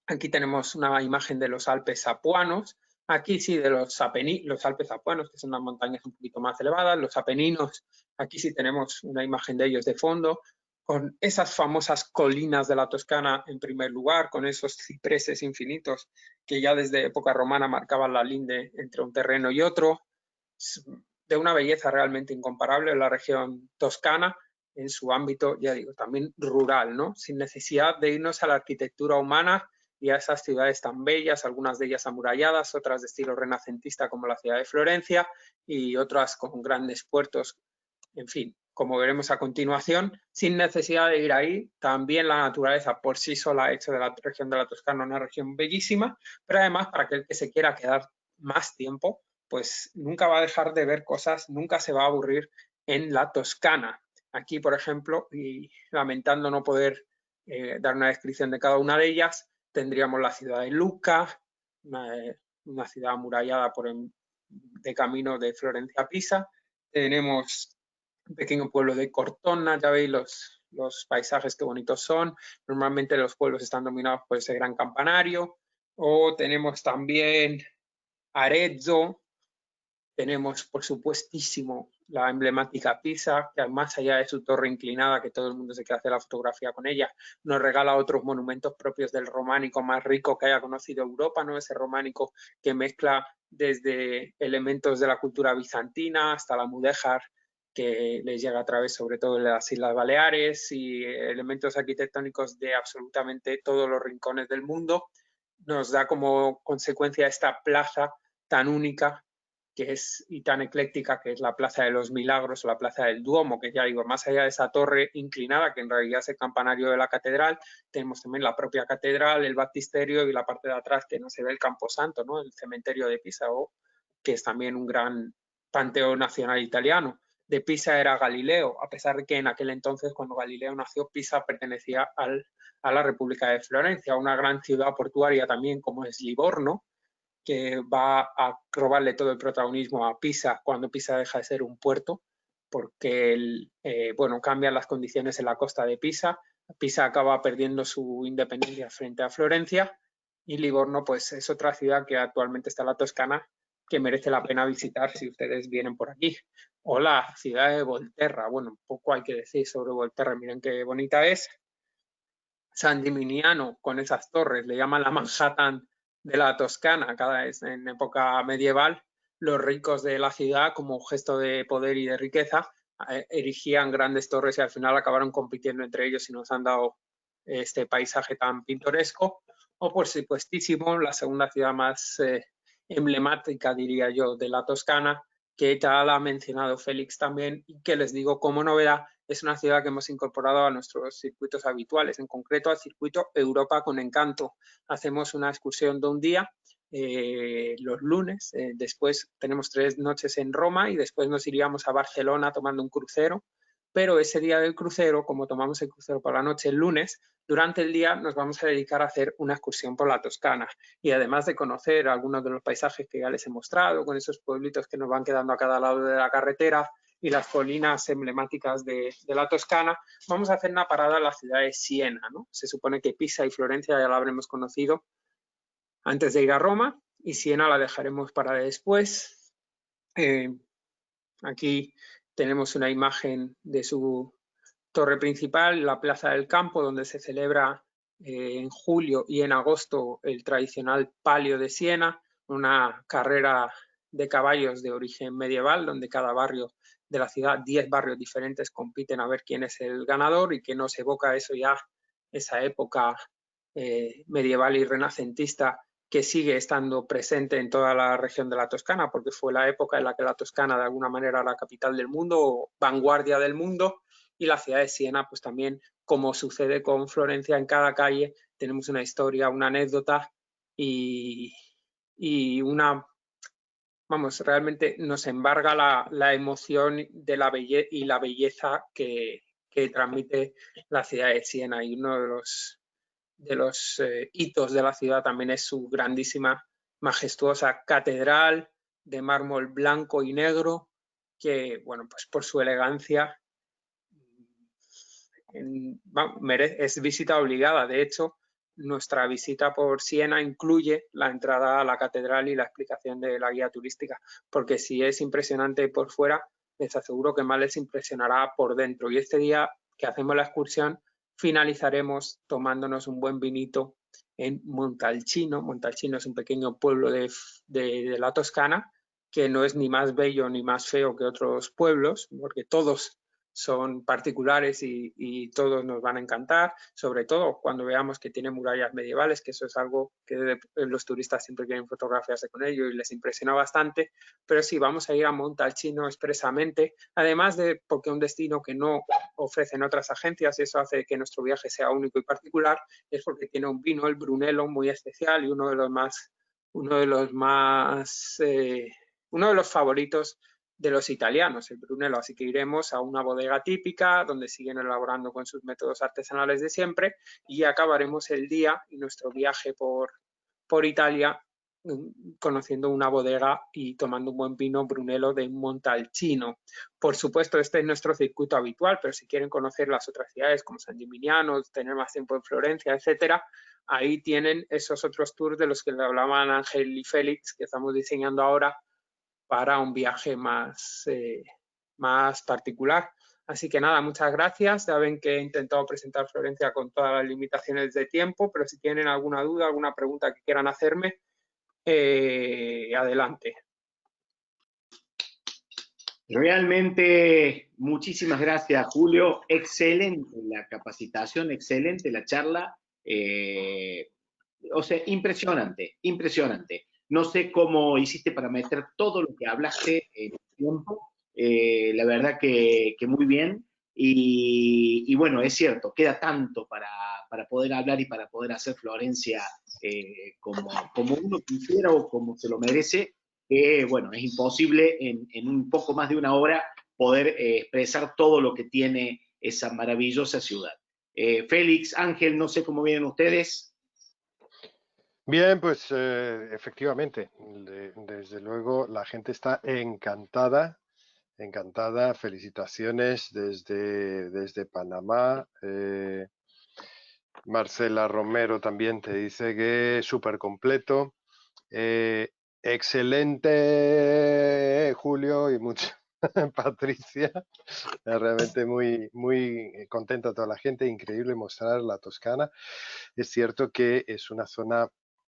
Aquí tenemos una imagen de los Alpes Apuanos. Aquí sí, de los Alpes Apuanos, que son unas montañas un poquito más elevadas. Los Apeninos, aquí sí tenemos una imagen de ellos de fondo, con esas famosas colinas de la Toscana en primer lugar, con esos cipreses infinitos que ya desde época romana marcaban la linde entre un terreno y otro. De una belleza realmente incomparable en la región toscana, en su ámbito, ya digo, también rural, ¿no? Sin necesidad de irnos a la arquitectura humana y a esas ciudades tan bellas, algunas de ellas amuralladas, otras de estilo renacentista como la ciudad de Florencia y otras con grandes puertos, en fin, como veremos a continuación, sin necesidad de ir ahí. También la naturaleza por sí sola ha hecho de la región de la Toscana una región bellísima, pero además para aquel que se quiera quedar más tiempo, pues nunca va a dejar de ver cosas, nunca se va a aburrir en la Toscana. Aquí, por ejemplo, y lamentando no poder dar una descripción de cada una de ellas, tendríamos la ciudad de Lucca, una ciudad amurallada de camino de Florencia a Pisa. Tenemos un pequeño pueblo de Cortona, ya veis los paisajes qué bonitos son. Normalmente los pueblos están dominados por ese gran campanario. O tenemos también Arezzo, tenemos por supuestísimo la emblemática Pisa, que más allá de su torre inclinada, que todo el mundo se quiere hacer la fotografía con ella, nos regala otros monumentos propios del románico más rico que haya conocido Europa, ¿no? Ese románico que mezcla desde elementos de la cultura bizantina hasta la mudéjar, que les llega a través sobre todo de las Islas Baleares, y elementos arquitectónicos de absolutamente todos los rincones del mundo. nos da como consecuencia esta plaza tan única y tan ecléctica, que es la Plaza de los Milagros o la Plaza del Duomo, que ya digo, más allá de esa torre inclinada, que en realidad es el campanario de la catedral, tenemos también la propia catedral, el baptisterio y la parte de atrás que no se ve el Camposanto, ¿no? El cementerio de Pisa, que es también un gran panteón nacional italiano. De Pisa era Galileo, a pesar de que en aquel entonces, cuando Galileo nació, Pisa pertenecía a la República de Florencia, una gran ciudad portuaria también como es Livorno, que va a robarle todo el protagonismo a Pisa cuando Pisa deja de ser un puerto, porque bueno, cambian las condiciones en la costa de Pisa. Pisa acaba perdiendo su independencia frente a Florencia y Livorno pues es otra ciudad que actualmente está en la Toscana que merece la pena visitar si ustedes vienen por aquí. O la ciudad de Volterra. Bueno, poco hay que decir sobre Volterra, miren qué bonita es. San Gimignano con esas torres, le llaman la Manhattan de la Toscana, cada vez en época medieval. Los ricos de la ciudad, como gesto de poder y de riqueza, erigían grandes torres y al final acabaron compitiendo entre ellos y nos han dado este paisaje tan pintoresco. O por supuestísimo, la segunda ciudad más emblemática, diría yo, de la Toscana, que ya la ha mencionado Félix también, y que les digo como novedad, es una ciudad que hemos incorporado a nuestros circuitos habituales, en concreto al circuito Europa con Encanto. Hacemos una excursión de un día los lunes, después tenemos 3 noches en Roma y después nos iríamos a Barcelona tomando un crucero, pero ese día del crucero, como tomamos el crucero por la noche el lunes, durante el día nos vamos a dedicar a hacer una excursión por la Toscana y además de conocer algunos de los paisajes que ya les he mostrado, con esos pueblitos que nos van quedando a cada lado de la carretera y las colinas emblemáticas de la Toscana, vamos a hacer una parada en la ciudad de Siena, ¿no? Se supone que Pisa y Florencia ya la habremos conocido antes de ir a Roma y Siena la dejaremos para después. Aquí tenemos una imagen de su torre principal, la Plaza del Campo, donde se celebra en julio y en agosto el tradicional Palio de Siena, una carrera de caballos de origen medieval, donde cada barrio de la ciudad, 10 barrios diferentes, compiten a ver quién es el ganador y que nos evoca eso ya, esa época medieval y renacentista que sigue estando presente en toda la región de la Toscana, porque fue la época en la que la Toscana de alguna manera era la capital del mundo o vanguardia del mundo, y la ciudad de Siena, pues también, como sucede con Florencia, en cada calle tenemos una historia, una anécdota y una, vamos, realmente nos embarga la emoción de la belleza que transmite la ciudad de Siena, y uno de los hitos de la ciudad también es su grandísima, majestuosa catedral de mármol blanco y negro, que, bueno, pues por su elegancia es visita obligada. De hecho, nuestra visita por Siena incluye la entrada a la catedral y la explicación de la guía turística, porque si es impresionante por fuera, les aseguro que más les impresionará por dentro. Y este día que hacemos la excursión, finalizaremos tomándonos un buen vinito en Montalcino. Montalcino es un pequeño pueblo de la Toscana, que no es ni más bello ni más feo que otros pueblos, porque todos son particulares y todos nos van a encantar, sobre todo cuando veamos que tiene murallas medievales, que eso es algo que los turistas siempre quieren fotografiarse con ello y les impresiona bastante, pero sí, vamos a ir a Montalcino expresamente, además de porque es un destino que no ofrecen otras agencias y eso hace que nuestro viaje sea único y particular, es porque tiene un vino, el Brunello, muy especial y uno de los favoritos de los italianos, el Brunello. Así que iremos a una bodega típica donde siguen elaborando con sus métodos artesanales de siempre y acabaremos el día y nuestro viaje por Italia conociendo una bodega y tomando un buen vino Brunello de Montalcino. Por supuesto, este es nuestro circuito habitual, pero si quieren conocer las otras ciudades como San Gimignano, tener más tiempo en Florencia, etcétera, ahí tienen esos otros tours de los que le hablaban Ángel y Félix, que estamos diseñando ahora para un viaje más particular. Así que nada, muchas gracias. Saben que he intentado presentar Florencia con todas las limitaciones de tiempo, pero si tienen alguna duda, alguna pregunta que quieran hacerme, adelante. Realmente, muchísimas gracias, Julio. Excelente la capacitación, excelente la charla. o sea, impresionante, impresionante. No sé cómo hiciste para meter todo lo que hablaste en el tiempo. La verdad que muy bien. Y bueno, es cierto, queda tanto para poder hablar y para poder hacer Florencia como uno quisiera o como se lo merece, que bueno, es imposible en un poco más de una hora poder expresar todo lo que tiene esa maravillosa ciudad. Félix, Ángel, no sé cómo vienen ustedes. Bien, pues efectivamente, desde luego la gente está encantada, encantada. Felicitaciones desde Panamá. Marcela Romero también te dice que es súper completo. Excelente, Julio, y mucho. Patricia, realmente muy contenta toda la gente, increíble mostrar la Toscana. Es cierto que es una zona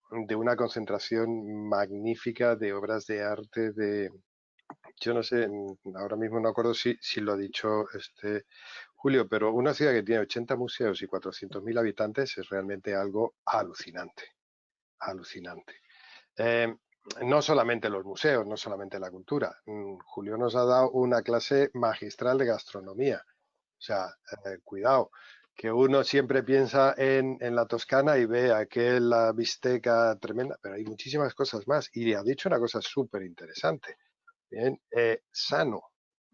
de una concentración magnífica de obras de arte, yo no sé, ahora mismo no acuerdo si lo ha dicho Julio, pero una ciudad que tiene 80 museos y 400.000 habitantes es realmente algo alucinante, alucinante. No solamente los museos, no solamente la cultura. Julio nos ha dado una clase magistral de gastronomía. O sea, cuidado, que uno siempre piensa en la Toscana y ve aquella bisteca tremenda, pero hay muchísimas cosas más. Y ha dicho una cosa súper interesante. Bien, sano,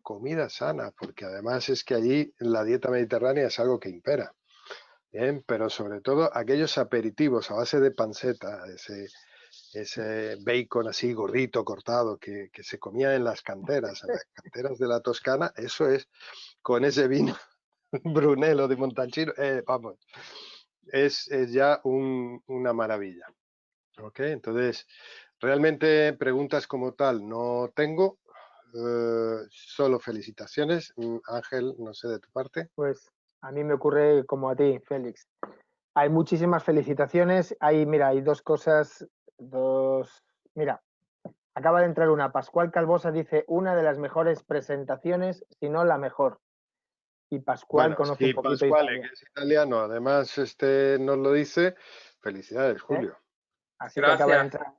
comida sana, porque además es que allí la dieta mediterránea es algo que impera. Bien, pero sobre todo aquellos aperitivos a base de panceta, ese bacon así gordito, cortado, que se comía en las canteras de la Toscana, eso es, con ese vino Brunello de Montalcino, vamos, es ya una maravilla. ¿Ok? Entonces, realmente preguntas como tal no tengo, solo felicitaciones. Ángel, no sé de tu parte. Pues a mí me ocurre como a ti, Félix. Hay muchísimas felicitaciones. Mira, hay dos cosas, Mira, acaba de entrar una. Pascual Calvosa dice una de las mejores presentaciones, si no la mejor. Y Pascual Bueno, conoce un si poquito Pasquale, Italia. que es italiano, además nos lo dice, felicidades, ¿Eh? Julio. Así que acaba de Gracias. entrar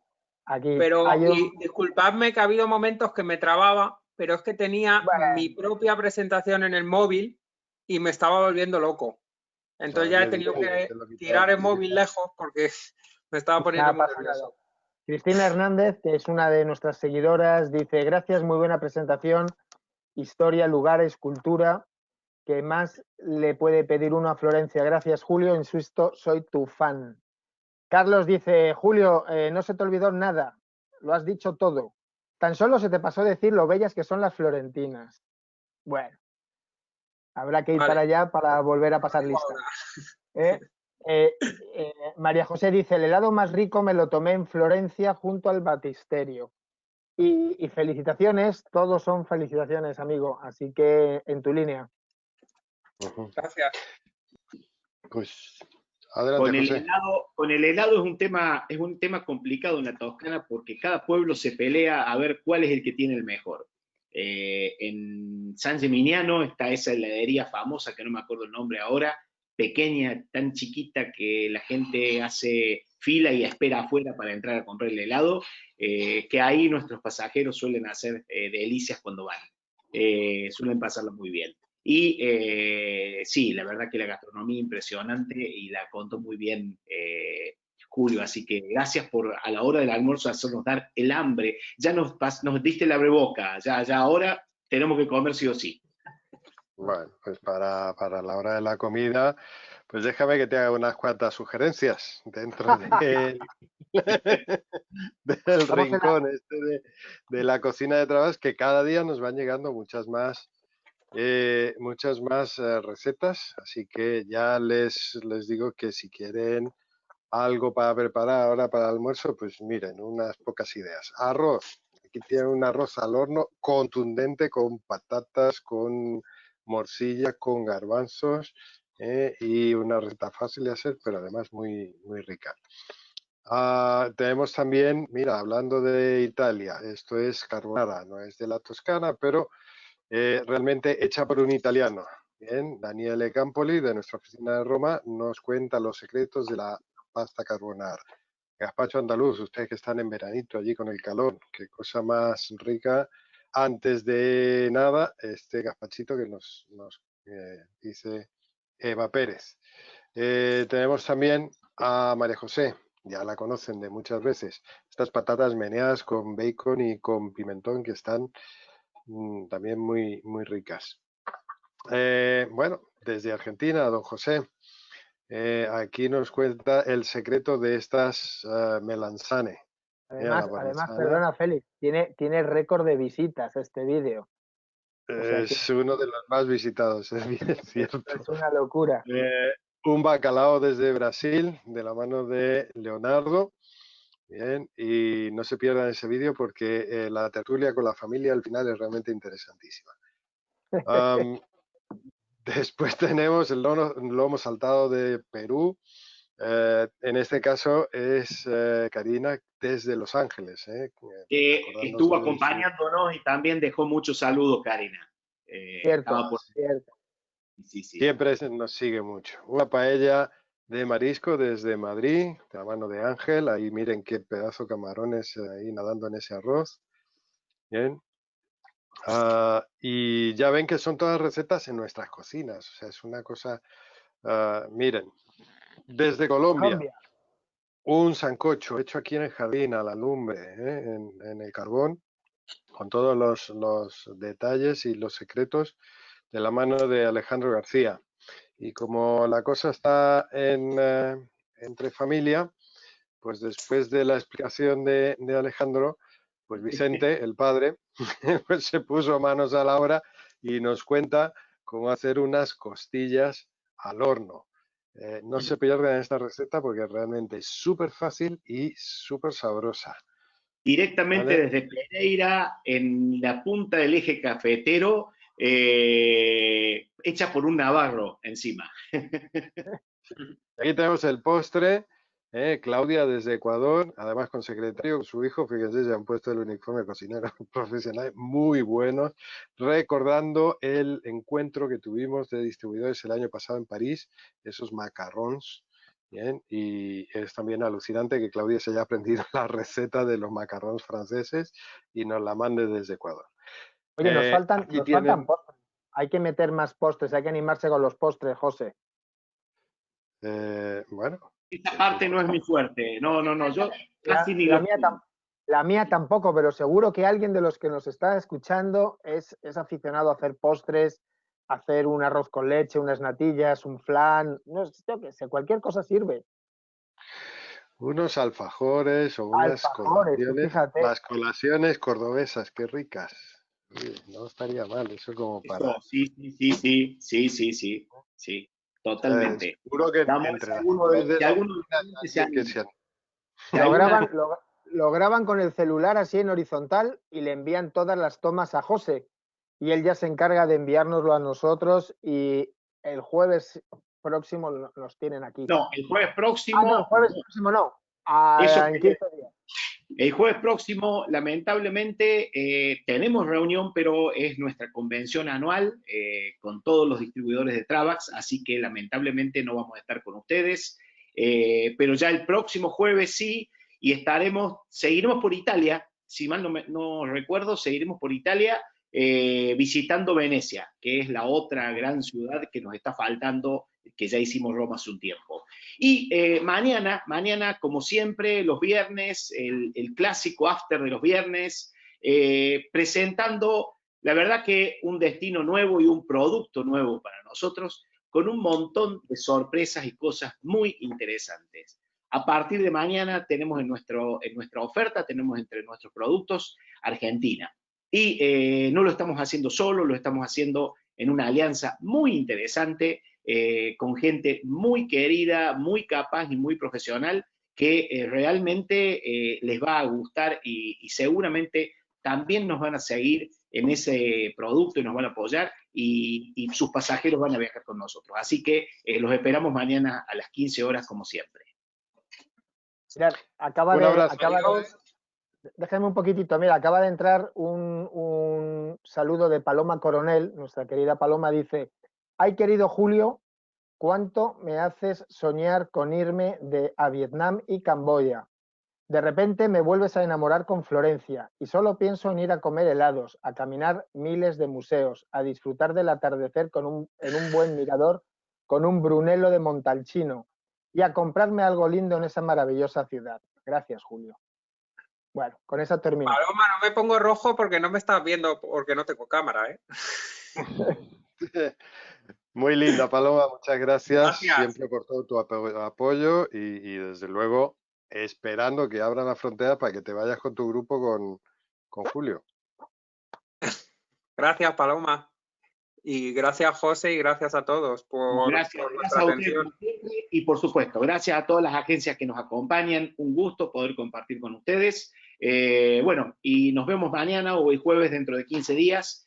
aquí. Pero, Hay y disculpadme que ha habido momentos que me trababa, pero es que tenía mi Bueno, propia presentación en el móvil y me estaba volviendo loco. Entonces ya he Me tenido dices, que te lo quité tirar el antes. móvil lejos porque me estaba poniendo nada muy pasa nada. nervioso. Cristina Hernández, que es una de nuestras seguidoras, dice, gracias, muy buena presentación, historia, lugares, cultura. ¿Qué más le puede pedir uno a Florencia? Gracias, Julio, insisto, soy tu fan. Carlos dice, Julio, no se te olvidó nada, lo has dicho todo. Tan solo se te pasó decir lo bellas que son las florentinas. Bueno, habrá que ir Vale, para allá para volver a lo pasar digo lista. ahora. María José dice, el helado más rico me lo tomé en Florencia junto al batisterio. Y felicitaciones, todos son felicitaciones, amigo. Así que en tu línea. Gracias. Pues adelante, José. Con el helado es un tema complicado en la Toscana porque cada pueblo se pelea a ver cuál es el que tiene el mejor. En San Gimignano está esa heladería famosa, que no me acuerdo el nombre ahora, pequeña, tan chiquita que la gente hace fila y espera afuera para entrar a comprar el helado, que ahí nuestros pasajeros suelen hacer delicias cuando van. Suelen pasarlo muy bien. Y sí, la verdad que la gastronomía impresionante y la contó muy bien Julio, así que gracias por a la hora del almuerzo hacernos dar el hambre. Ya nos diste la abreboca, ya ahora tenemos que comer sí o sí. Bueno, pues para la hora de la comida, pues déjame que te haga unas cuantas sugerencias dentro del Estamos en la... rincón de la cocina de Trabas, que cada día nos van llegando muchas más recetas, así que ya les digo que si quieren algo para preparar ahora para el almuerzo, pues miren, unas pocas ideas. Arroz, aquí tienen un arroz al horno contundente con patatas, con morcilla, con garbanzos y una receta fácil de hacer, pero además muy rica. Tenemos también, mira, hablando de Italia, esto es carbonara, no es de la Toscana, pero realmente hecha por un italiano. Bien, Daniele Campoli, de nuestra oficina de Roma, nos cuenta los secretos de la pasta carbonara. Gazpacho andaluz, ustedes que están en veranito allí con el calor, qué cosa más rica. Antes de nada, este gazpachito que nos dice Eva Pérez. Tenemos también a María José, ya la conocen de muchas veces. Estas patatas meneadas con bacon y con pimentón que están también muy, muy ricas. Bueno, desde Argentina, don José, aquí nos cuenta el secreto de estas melanzane. Además, perdona, Félix, tiene récord de visitas este vídeo. O sea, es uno de los más visitados, es bien cierto. Es una locura. Un bacalao desde Brasil, de la mano de Leonardo. Bien, y no se pierdan ese vídeo porque la tertulia con la familia al final es realmente interesantísima. Después tenemos el lomo saltado de Perú. En este caso es Karina desde Los Ángeles. Estuvo acompañándonos y también dejó muchos saludos, Karina. Cierto. Sí, sí. Siempre nos sigue mucho. Una paella de marisco desde Madrid, de la mano de Ángel. Ahí miren qué pedazo de camarones ahí nadando en ese arroz. Bien. Y ya ven que son todas recetas en nuestras cocinas. O sea, es una cosa... miren, desde Colombia, un sancocho hecho aquí en el jardín, a la lumbre, en el carbón, con todos los detalles y los secretos de la mano de Alejandro García. Y como la cosa está entre familia, pues después de la explicación de Alejandro, pues Vicente, el padre, pues se puso manos a la obra y nos cuenta cómo hacer unas costillas al horno. No se pierdan esta receta porque realmente es súper fácil y súper sabrosa. Directamente desde Pereira, en la punta del eje cafetero, hecha por un navarro encima. Aquí tenemos el postre. Claudia desde Ecuador, además con secretario, con su hijo, fíjense, ya han puesto el uniforme cocinero profesional, muy buenos, recordando el encuentro que tuvimos de distribuidores el año pasado en París, esos macarrons, bien, y es también alucinante que Claudia se haya aprendido la receta de los macarrons franceses y nos la mande desde Ecuador. Oye, nos faltan postres, hay que meter más postres, hay que animarse con los postres, José. Bueno. Esta parte no es mi fuerte. No, yo casi ni la mía tampoco, pero seguro que alguien de los que nos está escuchando es aficionado a hacer postres, a hacer un arroz con leche, unas natillas, un flan, no sé, yo qué sé, cualquier cosa sirve. Unos alfajores o unas colaciones, fíjate. las colaciones cordobesas, qué ricas. Oye, no estaría mal, eso como para... Sí, totalmente. Seguro que entre lo graban con el celular así en horizontal y le envían todas las tomas a José y él ya se encarga de enviárnoslo a nosotros y el jueves próximo los tienen aquí. No, el jueves próximo... no, el jueves próximo no. En 15 días. El jueves próximo, lamentablemente, tenemos reunión, pero es nuestra convención anual con todos los distribuidores de Travax, así que lamentablemente no vamos a estar con ustedes, pero ya el próximo jueves sí, y seguiremos por Italia, si mal no recuerdo, seguiremos por Italia visitando Venecia, que es la otra gran ciudad que nos está faltando, que ya hicimos Roma hace un tiempo. Y mañana, como siempre, los viernes, el clásico after de los viernes, presentando, la verdad que un destino nuevo y un producto nuevo para nosotros, con un montón de sorpresas y cosas muy interesantes. A partir de mañana tenemos en nuestra oferta, tenemos entre nuestros productos Argentina. Y no lo estamos haciendo solo, lo estamos haciendo en una alianza muy interesante, con gente muy querida, muy capaz y muy profesional, que realmente les va a gustar y seguramente también nos van a seguir en ese producto y nos van a apoyar y sus pasajeros van a viajar con nosotros. Así que los esperamos mañana a las 15 horas como siempre. Mirad, déjenme un poquitito, mira, acaba de entrar un saludo de Paloma Coronel, nuestra querida Paloma, dice: ay, querido Julio, ¿cuánto me haces soñar con irme a Vietnam y Camboya? De repente me vuelves a enamorar con Florencia y solo pienso en ir a comer helados, a caminar miles de museos, a disfrutar del atardecer en un buen mirador con un Brunello de Montalcino y a comprarme algo lindo en esa maravillosa ciudad. Gracias, Julio. Bueno, con esa termino. Paloma, no me pongo rojo porque no me estás viendo, porque no tengo cámara, ¿eh? Muy linda, Paloma, muchas gracias, Gracias. siempre por todo tu apoyo y desde luego esperando que abran la frontera para que te vayas con tu grupo con Julio. Gracias, Paloma. Y gracias, José, y gracias a todos por Gracias vuestra a ustedes atención. y por supuesto, gracias a todas las agencias que nos acompañan. Un gusto poder compartir con ustedes. Bueno, y nos vemos mañana o el jueves dentro de 15 días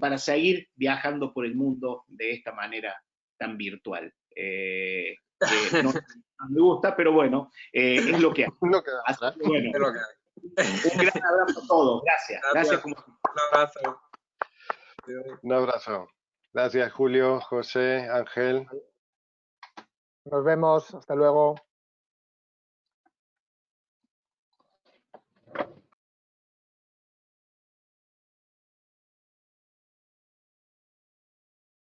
para seguir viajando por el mundo de esta manera tan virtual. No me gusta, pero bueno, es lo que hay. No queda Así otra. que, bueno, Es lo que hay. un gran abrazo a todos. Gracias. Gracias. Un abrazo. Un abrazo. Gracias, Julio, José, Ángel. Nos vemos. Hasta luego.